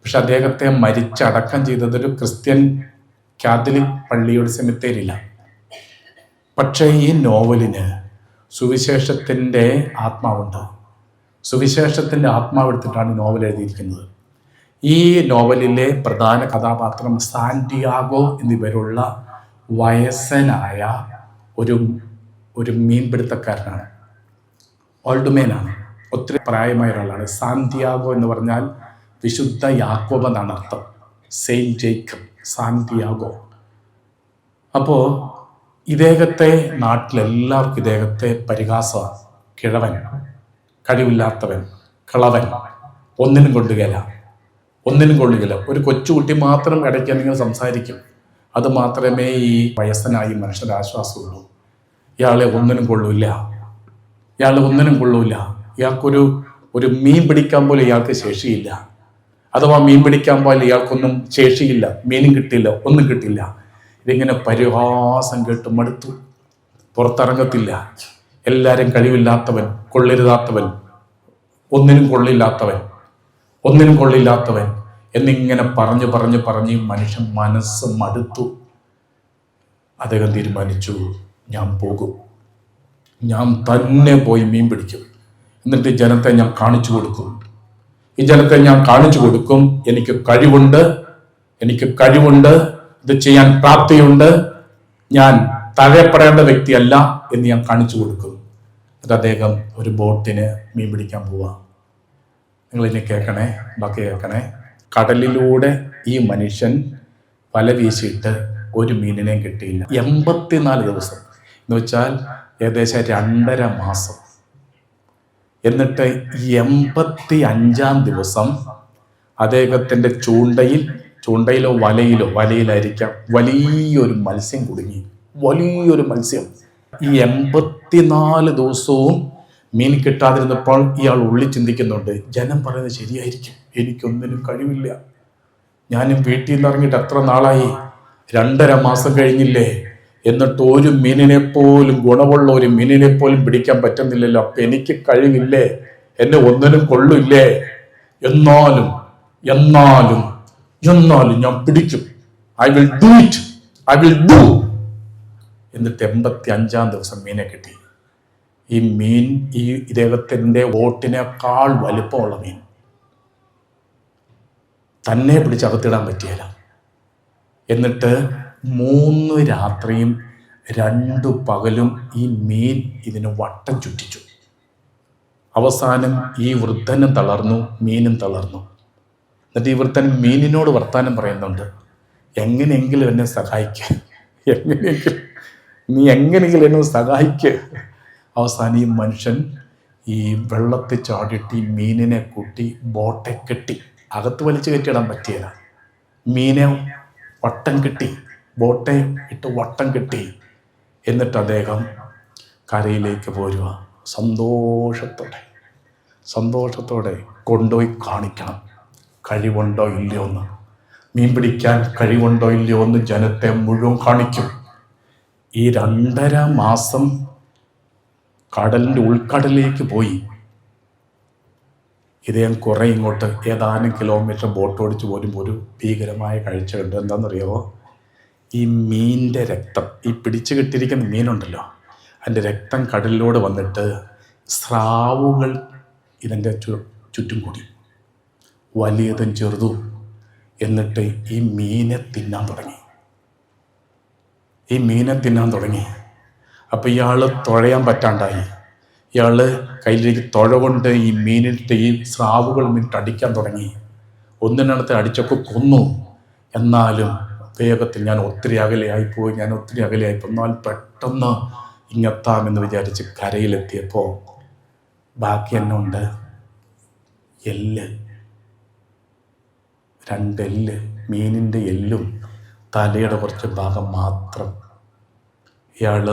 പക്ഷെ അദ്ദേഹത്തെ മരിച്ചടക്കം ചെയ്തതൊരു ക്രിസ്ത്യൻ കാത്തലിക് പള്ളിയുടെ സെമിത്തേരിയില്ല. പക്ഷേ ഈ നോവലിന് സുവിശേഷത്തിൻ്റെ ആത്മാവുണ്ട്. സുവിശേഷത്തിൻ്റെ ആത്മാവെടുത്തിട്ടാണ് നോവൽ എഴുതിയിരിക്കുന്നത്. ഈ നോവലിലെ പ്രധാന കഥാപാത്രം സാന്റിയാഗോ എന്നിവരുള്ള വയസ്സനായ ഒരു ഒരു മീൻപിടുത്തക്കാരനാണ്. ഓൾഡ് മേനാണ്, ഒത്തിരി പ്രായമായ ഒരാളാണ്. സാന്തിയാഗോ എന്ന് പറഞ്ഞാൽ വിശുദ്ധ യാക്കോബ് എന്നാണ് അർത്ഥം. Saint Jacob, Santiago. അപ്പോൾ ഇദ്ദേഹത്തെ നാട്ടിലെല്ലാവർക്കും ഇദ്ദേഹത്തെ പരിഹാസമാണ്. കിഴവൻ, കഴിവില്ലാത്തവൻ, കളവൻ, ഒന്നിനും കൊള്ളുകയില്ല. ഒരു കൊച്ചുകുട്ടി മാത്രം ഇടയ്ക്ക് എന്തെങ്കിലും സംസാരിക്കും, അത് മാത്രമേ ഈ വയസ്സനായി മനുഷ്യൻ്റെ ആശ്വാസമുള്ളൂ. ഇയാളെ ഒന്നിനും കൊള്ളൂല്ല. ഇയാൾക്കൊരു മീൻ പിടിക്കാൻ പോലും ഇയാൾക്ക് ശേഷിയില്ല. അഥവാ മീൻ പിടിക്കാൻ പോലും ഇയാൾക്കൊന്നും ശേഷിയില്ല, മീനും കിട്ടില്ല, ഒന്നും കിട്ടില്ല. ഇതിങ്ങനെ പരിഹാസം കേട്ട് മടുത്തു, പുറത്തിറങ്ങത്തില്ല. എല്ലാവരും കഴിവില്ലാത്തവൻ, കൊള്ളരുതാത്തവൻ, ഒന്നിനും കൊള്ളില്ലാത്തവൻ എന്നിങ്ങനെ പറഞ്ഞ് മനുഷ്യൻ മനസ്സ് മടുത്തു. അദ്ദേഹം തീരുമാനിച്ചു, ഞാൻ പോകും, ഞാൻ തന്നെ പോയി മീൻ പിടിക്കും, എന്നിട്ട് ജനത്തെ ഞാൻ കാണിച്ചു കൊടുക്കും. എനിക്ക് കഴിവുണ്ട്, ഇത് ചെയ്യാൻ പ്രാപ്തിയുണ്ട്, ഞാൻ തഴയപ്പെടേണ്ട വ്യക്തിയല്ല എന്ന് ഞാൻ കാണിച്ചു കൊടുക്കും. എന്നിട്ട് അദ്ദേഹം ഒരു ബോട്ടിന് മീൻ പിടിക്കാൻ പോവാ. നിങ്ങളിനി ബാക്കി കേൾക്കണേ. കടലിലൂടെ ഈ മനുഷ്യൻ വല വീശിയിട്ട് ഒരു മീനിനെയും കിട്ടിയില്ല. 84 ദിവസം എന്ന് വെച്ചാൽ ഏകദേശം 2.5 മാസം. എന്നിട്ട് 85-ാം ദിവസം അദ്ദേഹത്തിൻ്റെ ചൂണ്ടയിലോ വലയിലായിരിക്കാം വലിയൊരു മത്സ്യം കുടുങ്ങി. ഈ 84 ദിവസവും മീൻ കിട്ടാതിരുന്നപ്പോൾ ഇയാൾ ഉള്ളിൽ ചിന്തിക്കുന്നുണ്ട്, ജനം പറയുന്നത് ശരിയായിരിക്കും, എനിക്കൊന്നിനും കഴിവില്ല. ഞാനും വീട്ടിൽ നിന്ന് ഇറങ്ങിയിട്ട് എത്ര നാളായി, 2.5 മാസം കഴിഞ്ഞില്ലേ, എന്നിട്ട് ഒരു മീനിനെ പോലും, ഗുണമുള്ള ഒരു മീനിനെ പോലും പിടിക്കാൻ പറ്റുന്നില്ലല്ലോ. അപ്പൊ എനിക്ക് കഴിവില്ലേ, എന്നെ ഒന്നിനും കൊള്ളില്ലേ. എന്നാലും ഞാൻ പിടിക്കും. I will do. എന്നിട്ട് 85-ാം ദിവസം മീനെ കിട്ടി. ഈ മീൻ ഈ ഇദ്ദേഹത്തിൻ്റെ ബോട്ടിനേക്കാൾ വലിപ്പമുള്ള മീൻ. തന്നെ പിടിച്ചകത്തിടാൻ പറ്റിയല്ല. എന്നിട്ട് 3 രാത്രിയും 2 പകലും ഈ മീൻ ഇതിന് വട്ടം ചുറ്റിച്ചു. അവസാനം ഈ വൃദ്ധനും തളർന്നു, മീനും തളർന്നു. എന്നിട്ട് ഈ വൃദ്ധൻ മീനിനോട് വർത്താനം പറയുന്നുണ്ട്, എങ്ങനെയെങ്കിലും എന്നെ സഹായിക്കുക, നീ എങ്ങനെയെങ്കിലും എന്നെ സഹായിക്കുക. അവസാനം ഈ മനുഷ്യൻ ഈ വെള്ളത്തിൽ ചാടിയിട്ട് ഈ മീനിനെ കൂട്ടി ബോട്ടെ കെട്ടി. അകത്ത് വലിച്ചു കെട്ടിയിടാൻ പറ്റിയില്ല. മീനെ വട്ടം കെട്ടി, ബോട്ടെ ഇട്ട് വട്ടം കെട്ടി. എന്നിട്ട് അദ്ദേഹം കരയിലേക്ക് പോരുക. സന്തോഷത്തോടെ കൊണ്ടുപോയി കാണിക്കണം, കഴിവുണ്ടോ ഇല്ലയോ എന്ന്. മീൻ പിടിക്കാൻ കഴിവുണ്ടോ ഇല്ലയോ എന്ന് ജനത്തെ മുഴുവൻ കാണിക്കും. ഈ 2.5 മാസം കടലിൻ്റെ ഉൾക്കടലിലേക്ക് പോയി. ഇദ്ദേഹം കുറേ ഇങ്ങോട്ട് ഏതാനും കിലോമീറ്റർ ബോട്ട് ഓടിച്ച് പോരുമ്പോൾ ഒരു ഭീകരമായ കാഴ്ച കണ്ടു. എന്താണെന്നറിയാമോ? ഈ മീനിൻ്റെ രക്തം, ഈ പിടിച്ചു കെട്ടിയിരിക്കുന്ന മീനുണ്ടല്ലോ, അതിൻ്റെ രക്തം കടലിലൂടെ വന്നിട്ട് സ്രാവുകൾ ഇതിൻ്റെ ചുറ്റും കൂടി, വലിയതും ചെറുതും. എന്നിട്ട് ഈ മീനെ തിന്നാൻ തുടങ്ങി. അപ്പോൾ ഇയാൾ തുഴയാൻ പറ്റാണ്ടായി. ഇയാൾ കയ്യിലേക്ക് തുഴ കൊണ്ട് ഈ മീനിട്ട് ഈ സ്രാവുകൾ മീനിട്ട് അടിക്കാൻ തുടങ്ങി. ഒന്നിനടുത്ത് അടിച്ചൊക്കെ കൊന്നു. എന്നാലും വേഗത്തിൽ ഞാൻ ഒത്തിരി അകലെയായിപ്പോയി. എന്നാൽ പെട്ടെന്ന് ഇങ്ങെത്താമെന്ന് വിചാരിച്ച് കരയിലെത്തിയപ്പോൾ ബാക്കി എന്നെ ഉണ്ട് എല്ല്, 2 എല്ല്, മീനിൻ്റെ എല്ലും തലയുടെ കുറച്ച് ഭാഗം മാത്രം. ഇയാൾ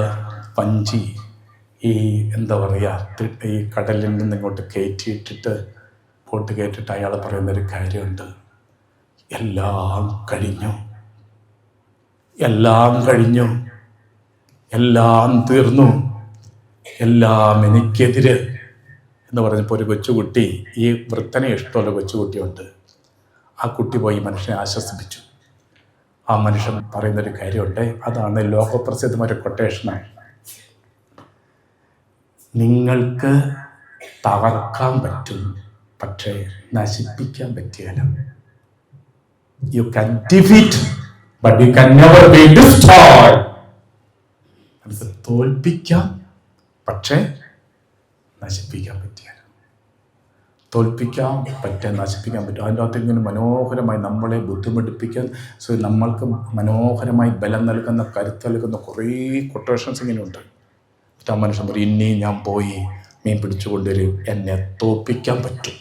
പഞ്ചി ഈ ഈ കടലിൽ നിന്ന് ഇങ്ങോട്ട് ബോട്ട് കയറ്റിയിട്ട് അയാൾ പറയുന്നൊരു കാര്യമുണ്ട്, എല്ലാം കഴിഞ്ഞു, എല്ലാം തീർന്നു, എല്ലാം എനിക്കെതിര് എന്ന് പറഞ്ഞപ്പോൾ ഒരു കൊച്ചുകുട്ടി, ഈ വൃത്തനെ ഇഷ്ടമുള്ള കൊച്ചുകുട്ടിയുണ്ട്, ആ കുട്ടി പോയി മനുഷ്യനെ ആശ്വസിപ്പിച്ചു. ആ മനുഷ്യൻ പറയുന്നൊരു കാര്യമുണ്ട്, അതാണ് ലോകപ്രസിദ്ധമായ കൊട്ടേഷനാണ്. നിങ്ങൾക്ക് തകർക്കാൻ പറ്റും, പക്ഷേ നശിപ്പിക്കാൻ പറ്റിയാലും. You can defeat, but you can never be destroyed. നമുക്ക് തോൽപ്പിക്കാം, പക്ഷേ നശിപ്പിക്കാൻ പറ്റില്ല. തോൽപ്പിക്കാൻ നശിപ്പിക്കാൻ പറ്റും. അതിൻ്റെ അകത്ത് ഇങ്ങനെ മനോഹരമായി നമ്മളെ ബുദ്ധിമുട്ടിപ്പിക്കാൻ, നമ്മൾക്ക് മനോഹരമായി ബലം നൽകുന്ന, കരുത്ത് നൽകുന്ന കുറേ കൊട്ടേഷൻസ് ഇങ്ങനെയുണ്ട്. ആ മനുഷ്യൻ പറയും, ഇനി ഞാൻ പോയി മീൻ പിടിച്ചുകൊണ്ടുവരും, എന്നെ തോൽപ്പിക്കാൻ പറ്റും,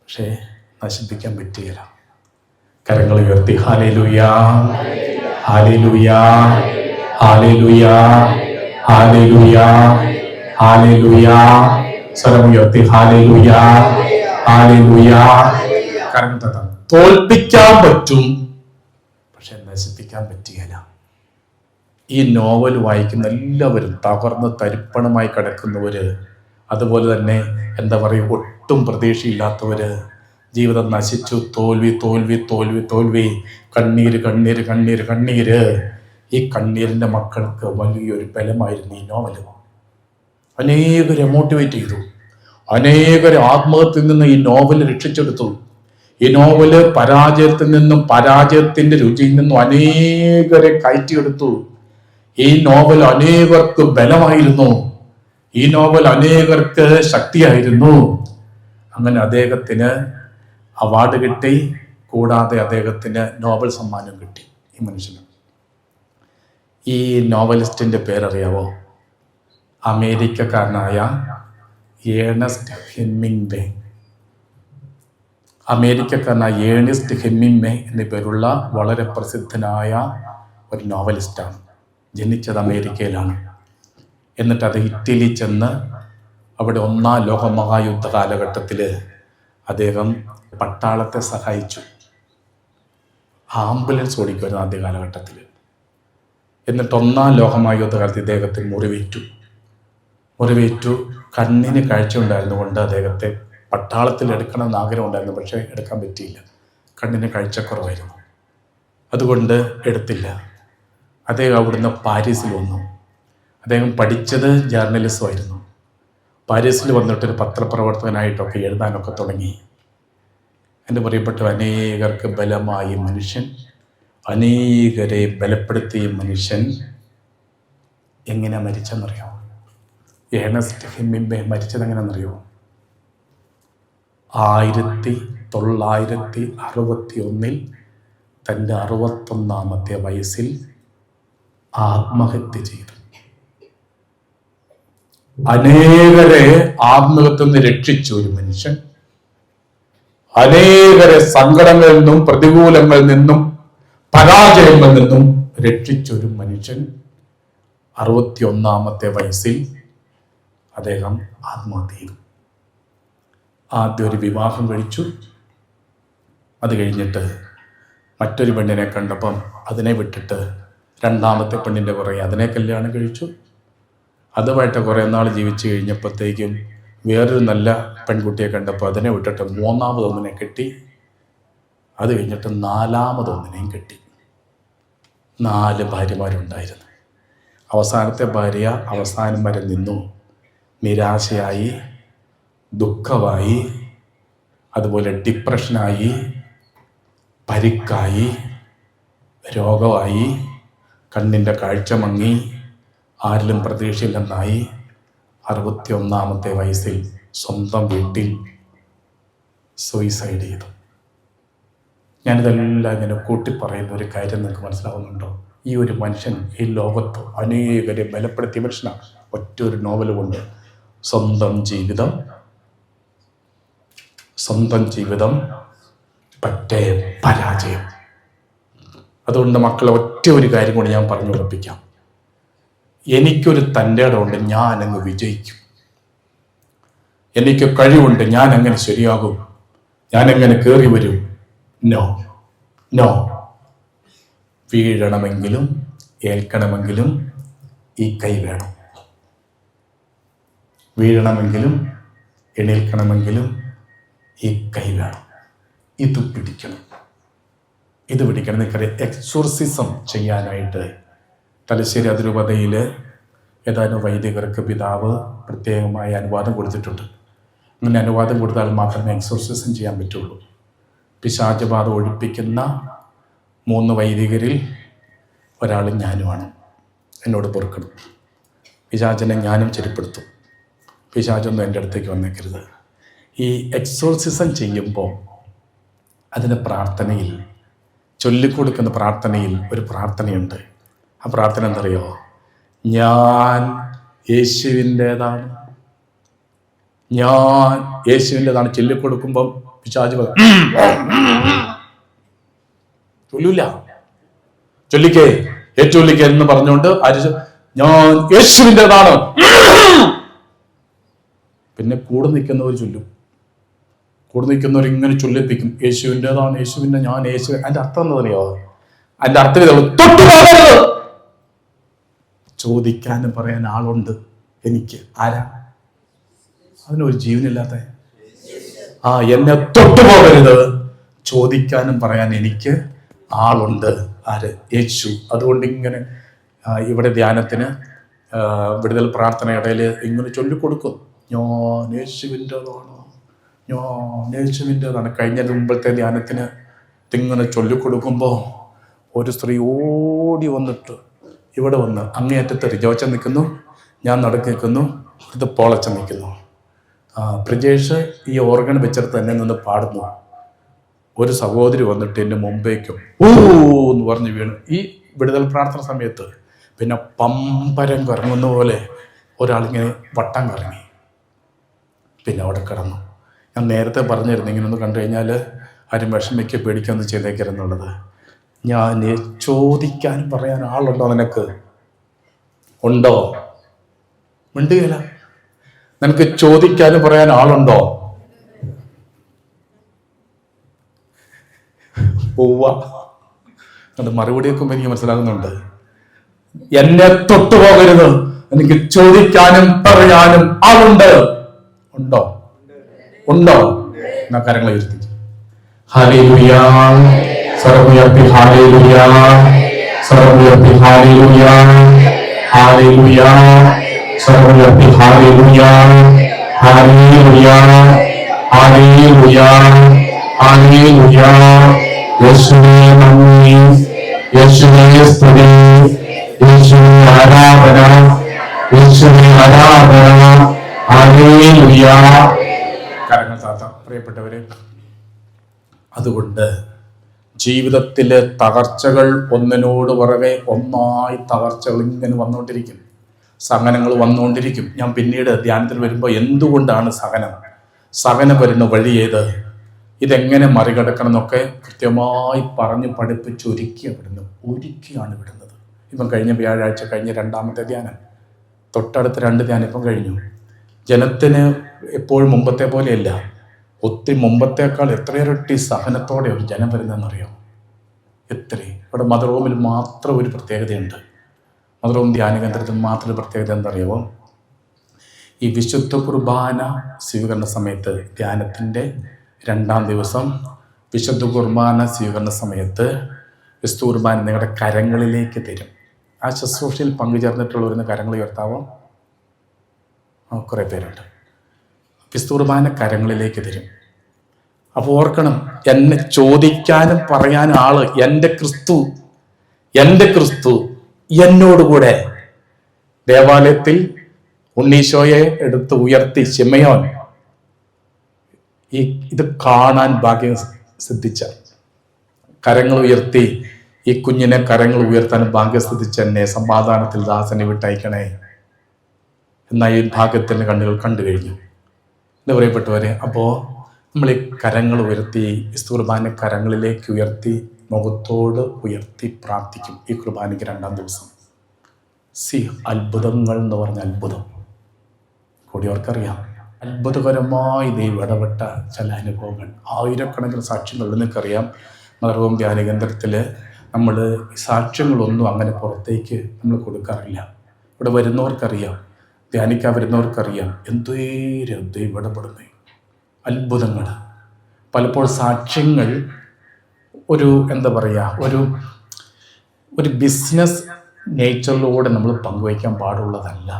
പക്ഷേ നശിപ്പിക്കാൻ പറ്റുകയില്ല. കരങ്ങൾ ഉയർത്തി ഹല്ലേലൂയ, ഹല്ലേലൂയ, ഹല്ലേലൂയ, ഹല്ലേലൂയ, ഹല്ലേലൂയ. സ്വരം ഉയർത്തി ഹല്ലേലൂയ, ഹല്ലേലൂയ. കരങ്ങൾ തോൽപ്പിക്കാൻ പറ്റും, പക്ഷെ നശിപ്പിക്കാൻ പറ്റുകയില്ല. ഈ നോവൽ വായിക്കുന്ന എല്ലാവരും തകർന്ന് തരിപ്പണമായി കിടക്കുന്നവര്, അതുപോലെ തന്നെ എന്താ പറയുക, ഒട്ടും പ്രതീക്ഷയില്ലാത്തവര്, ജീവിതം നശിച്ചു, തോൽവി തോൽവി തോൽവി തോൽവി, കണ്ണീര് കണ്ണീര് കണ്ണീര് കണ്ണീര്. ഈ കണ്ണീരിൻ്റെ മക്കൾക്ക് വലിയൊരു ബലമായിരുന്നു ഈ നോവല്. അനേകരെ മോട്ടിവേറ്റ് ചെയ്തു, അനേകരെ ആത്മഹത്യയിൽ നിന്ന് ഈ നോവല് രക്ഷിച്ചെടുത്തു. ഈ നോവല് പരാജയത്തിൽ നിന്നും, പരാജയത്തിന്റെ രുചിയിൽ നിന്നും അനേകരെ കയറ്റിയെടുത്തു. ഈ നോവൽ അനേകർക്ക് ബലമായിരുന്നു, ഈ നോവൽ അനേകർക്ക് ശക്തിയായിരുന്നു. അങ്ങനെ അദ്ദേഹത്തിന് അവാർഡ് കിട്ടി, കൂടാതെ അദ്ദേഹത്തിന് നോബൽ സമ്മാനം കിട്ടി. ഈ മനുഷ്യന്, ഈ നോവലിസ്റ്റിന്റെ പേരറിയാവോ? അമേരിക്കക്കാരനായ ഏണസ്റ്റ് ഹെമിംഗ്വേ. അമേരിക്കക്കാരനായ ഏണസ്റ്റ് ഹെമിംഗ്വേ എന്ന പേരുള്ള വളരെ പ്രസിദ്ധനായ ഒരു നോവലിസ്റ്റാണ്. ജനിച്ചത് അമേരിക്കയിലാണ്. എന്നിട്ട് അത് ഇറ്റലി ചെന്ന് അവിടെ 1-ാം ലോക മഹായുദ്ധ കാലഘട്ടത്തിൽ അദ്ദേഹം പട്ടാളത്തെ സഹായിച്ചു. ആംബുലൻസ് ഓടിക്കുമായിരുന്നു ആദ്യ കാലഘട്ടത്തിൽ. എന്നിട്ട് 1-ാം ലോക മഹായുദ്ധ കാലത്ത് ഇദ്ദേഹത്തിന് മുറിവേറ്റു. കണ്ണിന് കാഴ്ച ഉണ്ടായിരുന്നുകൊണ്ട് അദ്ദേഹത്തെ പട്ടാളത്തിൽ എടുക്കണമെന്ന് ആഗ്രഹം ഉണ്ടായിരുന്നു, പക്ഷേ എടുക്കാൻ പറ്റിയില്ല. കണ്ണിന് കാഴ്ചക്കുറവായിരുന്നു, അതുകൊണ്ട് എടുത്തില്ല. അദ്ദേഹം അവിടുന്ന് പാരീസിൽ വന്നു. അദ്ദേഹം പഠിച്ചത് ജേർണലിസമായിരുന്നു. പാരീസിൽ വന്നിട്ടൊരു പത്രപ്രവർത്തകനായിട്ടൊക്കെ എഴുതാനൊക്കെ തുടങ്ങി. എൻ്റെ പ്രിയപ്പെട്ട, അനേകർക്ക് ബലമായി മനുഷ്യൻ, അനേകരെ ബലപ്പെടുത്തിയ മനുഷ്യൻ എങ്ങനെ മരിച്ചെന്നറിയാമോ? ഏണസ്റ്റ് ഹെമിംഗ്വേ മരിച്ചത് എങ്ങനെയെന്നറിയോ? 1961 തൻ്റെ 61-ാമത്തെ വയസ്സിൽ ആത്മഹത്യ ചെയ്തു. അനേകരെ ആത്മഹത്യയിൽ നിന്ന് രക്ഷിച്ച ഒരു മനുഷ്യൻ, അനേകരെ സങ്കടങ്ങളിൽ നിന്നും, പ്രതികൂലങ്ങളിൽ നിന്നും, പരാജയങ്ങളിൽ നിന്നും രക്ഷിച്ച ഒരു മനുഷ്യൻ 61-ാമത്തെ വയസ്സിൽ അദ്ദേഹം ആത്മഹത്യ ചെയ്തു. ആദ്യം ഒരു വിവാഹം കഴിച്ചു. അത് കഴിഞ്ഞിട്ട് മറ്റൊരു പെണ്ണിനെ കണ്ടപ്പം അതിനെ വിട്ടിട്ട് 2-ാമത്തെ പെണ്ണിൻ്റെ പുറകെ അതിനെ കല്യാണം കഴിച്ചു. അതുമായിട്ട് കുറേ നാൾ ജീവിച്ചു കഴിഞ്ഞപ്പോഴത്തേക്കും വേറൊരു നല്ല പെൺകുട്ടിയെ കണ്ടപ്പോൾ അതിനെ വിട്ടിട്ട് 3-ാമതൊന്നിനെ കെട്ടി. അത് കഴിഞ്ഞിട്ട് 4-ാമതൊന്നിനെയും കെട്ടി. 4 ഭാര്യമാരുണ്ടായിരുന്നു. അവസാനത്തെ ഭാര്യ അവസാനം വരെ നിന്നു. നിരാശയായി, ദുഃഖമായി, അതുപോലെ ഡിപ്രഷനായി, പരിക്കായി, രോഗമായി, കണ്ണിൻ്റെ കാഴ്ച മങ്ങി, ആരിലും പ്രതീക്ഷയില്ലെന്നായി. 61-ാമത്തെ വയസ്സിൽ സ്വന്തം വീട്ടിൽ സൂയിസൈഡ് ചെയ്തു. ഞാനിതെല്ലാം ഇങ്ങനെ കൂട്ടിപ്പറയുന്ന ഒരു കാര്യം നിങ്ങൾക്ക് മനസ്സിലാവുന്നുണ്ടോ? ഈ ഒരു മനുഷ്യൻ ഈ ലോകത്ത് അനേകരെ ബലപ്പെടുത്തിയ മനുഷ്യനാണ്. ഒറ്റ ഒരു നോവൽ കൊണ്ട് സ്വന്തം ജീവിതം പറ്റേ പരാജയം. അതുകൊണ്ട് മക്കളെ, ഒറ്റ ഒരു കാര്യം കൂടി ഞാൻ പറഞ്ഞു ഉറപ്പിക്കാം. എനിക്കൊരു തൻ്റെ ഇടമുണ്ട്, ഞാനങ്ങ് വിജയിക്കും. എനിക്ക് കഴിവുണ്ട്, ഞാൻ എങ്ങനെ ശരിയാകും, ഞാൻ എങ്ങനെ കയറി വരും? നോ. വീഴണമെങ്കിലും ഏൽക്കണമെങ്കിലും ഈ കൈ വേണം. വീഴണമെങ്കിലും എണീൽക്കണമെങ്കിലും ഈ കൈ വേണം. ഇത് പിടിക്കണം. നിങ്ങൾക്കറിയാം, എക്സോർസിസം ചെയ്യാനായിട്ട് തലശ്ശേരി അതിരൂപതയിൽ ഏതാനും വൈദികർക്ക് പിതാവ് പ്രത്യേകമായ അനുവാദം കൊടുത്തിട്ടുണ്ട്. അങ്ങനെ അനുവാദം കൊടുത്താൽ മാത്രമേ എക്സോർസിസം ചെയ്യാൻ പറ്റുള്ളൂ. പിശാചബാധ ഒഴിപ്പിക്കുന്ന 3 വൈദികരിൽ ഒരാൾ ഞാനുമാണ്. എന്നോട് പൊറുക്കണം. പിശാചനെ ഞാനും ചെരുപ്പെടുത്തും. പിശാചൊന്നും എൻ്റെ അടുത്തേക്ക് വന്നേക്കരുത്. ഈ എക്സോർസിസം ചെയ്യുമ്പോൾ അതിന് പ്രാർത്ഥനയിൽ ചൊല്ലിക്കൊടുക്കുന്ന പ്രാർത്ഥനയിൽ ഒരു പ്രാർത്ഥനയുണ്ട്. ആ പ്രാർത്ഥന എന്തറിയോ? ഞാൻ യേശുവിൻ്റേതാണ്, ഞാൻ യേശുവിൻ്റെതാണ്. ചൊല്ലിക്കൊടുക്കുമ്പം പിശാച് ചൊല്ലൂല. ചൊല്ലിക്കേ ഏറ്റൊല്ലിക്കേ എന്ന് പറഞ്ഞുകൊണ്ട് ഞാൻ യേശുവിൻ്റെതാണ്. പിന്നെ കൂടെ നിൽക്കുന്നവർ ചൊല്ലും. കൂടെ നിൽക്കുന്നവർ ഇങ്ങനെ ചൊല്ലിപ്പിക്കും, യേശുവിൻ്റെതാണ്, യേശുവിൻ്റെ, ഞാൻ യേശു. അതിൻ്റെ അർത്ഥം എന്താ അറിയോ? അതിൻ്റെ അർത്ഥം ഇതാണ്, തൊട്ടുപോകരുത്. ചോദിക്കാനും പറയാൻ ആളുണ്ട് എനിക്ക്. ആരാ? അതിനൊരു ജീവനില്ലാത്ത എന്നെ തൊട്ടുപോകരുത്. ചോദിക്കാനും പറയാൻ എനിക്ക് ആളുണ്ട്. ആര്? യേശു. അതുകൊണ്ട് ഇങ്ങനെ ഇവിടെ ധ്യാനത്തിന് വിടുതൽ പ്രാർത്ഥന ഇടയിൽ ഇങ്ങനെ ചൊല്ലിക്കൊടുക്കും, ഞാൻ യേശുവിൻ്റെതാണ്, ഞാൻ യേശുവിൻ്റെതാണ്. കഴിഞ്ഞ മുമ്പത്തെ ധ്യാനത്തിന് ഇങ്ങനെ ചൊല്ലിക്കൊടുക്കുമ്പോൾ ഒരു സ്ത്രീ ഓടി വന്നിട്ട് ഇവിടെ വന്ന് അങ്ങേയറ്റത്ത് റിജോച്ച നിൽക്കുന്നു, ഞാൻ നടുക്ക് നിൽക്കുന്നു, ഇത് പോളച്ച നിൽക്കുന്നു. പ്രജേഷ് ഈ ഓർഗൻ വെച്ചെടുത്ത് തന്നെ നിന്ന് പാടുന്നു. ഒരു സഹോദരി വന്നിട്ട് എൻ്റെ മുമ്പേക്കും എന്ന് പറഞ്ഞ് വീണു. ഈ വിടുതൽ പ്രാർത്ഥന സമയത്ത് പിന്നെ പമ്പരം കറങ്ങുന്ന പോലെ ഒരാളിങ്ങനെ വട്ടം കറങ്ങി, പിന്നെ അവിടെ കിടന്നു. ഞാൻ നേരത്തെ പറഞ്ഞിരുന്നു, ഇങ്ങനെ ഒന്ന് കണ്ടു കഴിഞ്ഞാൽ ആരും വിഷമിക്ക് പേടിക്കൊന്നും ചെയ്തേക്കരുന്നുള്ളത്. ഞാൻ ചോദിക്കാനും പറയാൻ ആളുണ്ടോ? നിനക്ക് ഉണ്ടോ? മിണ്ടുകയില്ല. നിനക്ക് ചോദിക്കാനും പറയാൻ ആളുണ്ടോ? പോവാ. അത് മറുപടി വെക്കുമ്പോൾ എനിക്ക് മനസ്സിലാകുന്നുണ്ട്. എന്നെ തൊട്ടുപോകരുത്, എനിക്ക് ചോദിക്കാനും പറയാനും ആളുണ്ട്. ഉണ്ടോ? ഉണ്ടോ? എന്നാ കരങ്ങളെ ഉയർത്തി ഹല്ലേലൂയ, സർവ്വവ്യാപി ഹല്ലേലൂയ, സർവ്വവ്യാപി ഹല്ലേലൂയ, ഹല്ലേലൂയ, സർവ്വവ്യാപി ഹല്ലേലൂയ, ഹല്ലേലൂയ, ഹല്ലേലൂയ, ഹല്ലേലൂയ. യേശുവേ നന്ദി, യേശുവേ സ്തുതി, യേശുവേ ആരാധന, യേശുവേ ആരാധന, ഹല്ലേലൂയ. കരങ്ങൾ താത്താം പ്രിയപ്പെട്ടവരെ. അതുകൊണ്ട് ജീവിതത്തിലെ തകർച്ചകൾ ഒന്നിനോട് പുറകെ ഒന്നായി തകർച്ചകൾ ഇങ്ങനെ വന്നുകൊണ്ടിരിക്കും, സഹനങ്ങൾ വന്നുകൊണ്ടിരിക്കും. ഞാൻ പിന്നീട് ധ്യാനത്തിൽ വരുമ്പോൾ എന്തുകൊണ്ടാണ് സഹനം വരുന്ന വഴി ഏത്, ഇതെങ്ങനെ മറികടക്കണം എന്നൊക്കെ കൃത്യമായി പറഞ്ഞ് പഠിപ്പിച്ച് ഒരുക്കിയാണ് വിടുന്നത്. ഇപ്പം കഴിഞ്ഞ വ്യാഴാഴ്ച കഴിഞ്ഞ 2ാമത്തെ ധ്യാനം, തൊട്ടടുത്ത 2 ധ്യാനം ഇപ്പം കഴിഞ്ഞു. ജനത്തിന് എപ്പോഴും മുമ്പത്തെ പോലെയല്ല, ഒത്തിരി മുമ്പത്തേക്കാൾ എത്രയിരട്ടി സഹനത്തോടെ ഒരു ജനം വരുന്നതെന്നറിയാം. ഇവിടെ മദർ ഹോമിൽ മാത്രം ഒരു പ്രത്യേകതയുണ്ട്. മദർ ഹോം ധ്യാന കേന്ദ്രത്തിൽ മാത്രം ഒരു പ്രത്യേകത എന്താണെന്നറിയാമോ? ഈ വിശുദ്ധ കുർബാന സ്വീകരണ സമയത്ത്, ധ്യാനത്തിൻ്റെ 2ാം ദിവസം വിശുദ്ധ കുർബാന സ്വീകരണ സമയത്ത് വിശുദ്ധ കുർബാന നിങ്ങളുടെ കരങ്ങളിലേക്ക് തരും. ആ ശുശ്രൂഷയിൽ പങ്കുചേർന്നിട്ടുള്ളവരുന്ന് കരങ്ങൾ ഉയർത്താവോ? കുറേ പേരുണ്ട്. വിശുദ്ധ കുർബാന കരങ്ങളിലേക്ക് തരും. അപ്പോൾ ഓർക്കണം, എന്നെ ചോദിക്കാനും പറയാനും ആള് എൻ്റെ ക്രിസ്തു എന്നോടുകൂടെ. ദേവാലയത്തിൽ ഉണ്ണീശോയെ എടുത്ത് ഉയർത്തി ശിമയോൻ ഇത് കാണാൻ ഭാഗ്യം സിദ്ധിച്ച, കരങ്ങൾ ഉയർത്തി ഈ കുഞ്ഞിനെ കരങ്ങൾ ഉയർത്താൻ ഭാഗ്യം സിദ്ധിച്ച എന്നെ സമാധാനത്തിൽ ദാസനെ വിട്ടയക്കണേ എന്ന ഈ ഭാഗ്യത്തിൻ്റെ കണ്ണുകൾ കണ്ടു കഴിഞ്ഞു എന്ന് പറയപ്പെട്ടവരെ. അപ്പോൾ നമ്മൾ ഈ കരങ്ങൾ ഉയർത്തി, വിശുദ്ധ കുർബാന കരങ്ങളിലേക്ക് ഉയർത്തി, മുഖത്തോട് ഉയർത്തി പ്രാർത്ഥിക്കും. ഈ കുർബാനയ്ക്ക് 2ാം ദിവസം അത്ഭുതങ്ങൾ എന്ന് പറഞ്ഞ അത്ഭുതം കൂടിയവർക്കറിയാം. അത്ഭുതകരമായി ദൈവം ഇടപെട്ട ചില അനുഭവങ്ങൾ, ആയിരക്കണക്കിന് സാക്ഷ്യങ്ങൾ നിങ്ങൾക്കറിയാം. മദർ ഹോം ധ്യാന കേന്ദ്രത്തിൽ നമ്മൾ സാക്ഷ്യങ്ങളൊന്നും അങ്ങനെ പുറത്തേക്ക് നമ്മൾ കൊടുക്കാറില്ല. ഇവിടെ വരുന്നവർക്കറിയാം, ധ്യാനിക്കാൻ വരുന്നവർക്കറിയാം എന്തേരം ദൈവം ഇടപെടുന്നേ അത്ഭുതങ്ങൾ. പലപ്പോൾ സാക്ഷ്യങ്ങൾ ഒരു ഒരു ബിസിനസ് നേച്ചറിലൂടെ നമ്മൾ പങ്കുവയ്ക്കാൻ പാടുള്ളതല്ല.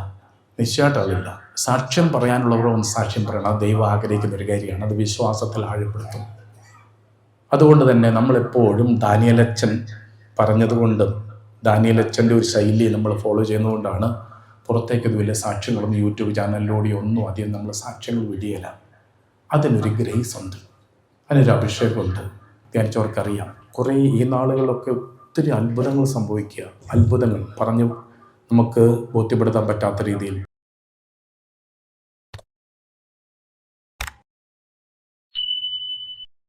നിശ്ചയമായിട്ടല്ല. സാക്ഷ്യം പറയാനുള്ളവർ ഒന്ന് സാക്ഷ്യം പറയണം. അത് ദൈവം ആഗ്രഹിക്കുന്ന ഒരു കാര്യമാണ്. അത് വിശ്വാസത്തിൽ ആഴപ്പെടുത്തും. അതുകൊണ്ട് തന്നെ നമ്മളെപ്പോഴും ദാനിയേലച്ചൻ പറഞ്ഞതുകൊണ്ടും ദാനിയേലച്ചൻ്റെ ഒരു ശൈലി നമ്മൾ ഫോളോ ചെയ്യുന്നതുകൊണ്ടാണ് പുറത്തേക്ക് ഇത് വലിയ സാക്ഷ്യങ്ങളും യൂട്യൂബ് ചാനലിലൂടെയോ ഒന്നും അധികം നമ്മൾ സാക്ഷ്യങ്ങൾ വിടിയല. അതിനൊരു ഗ്രേസ് ഉണ്ട്, അതിനൊരു അഭിഷേകമുണ്ട്. ധ്യാനിച്ചവർക്കറിയാം. കുറേ ഈ നാളുകളിലൊക്കെ ഒത്തിരി അത്ഭുതങ്ങൾ സംഭവിക്കുക. അത്ഭുതങ്ങൾ നമുക്ക് ബോധ്യപ്പെടുത്താൻ പറ്റാത്ത രീതിയിൽ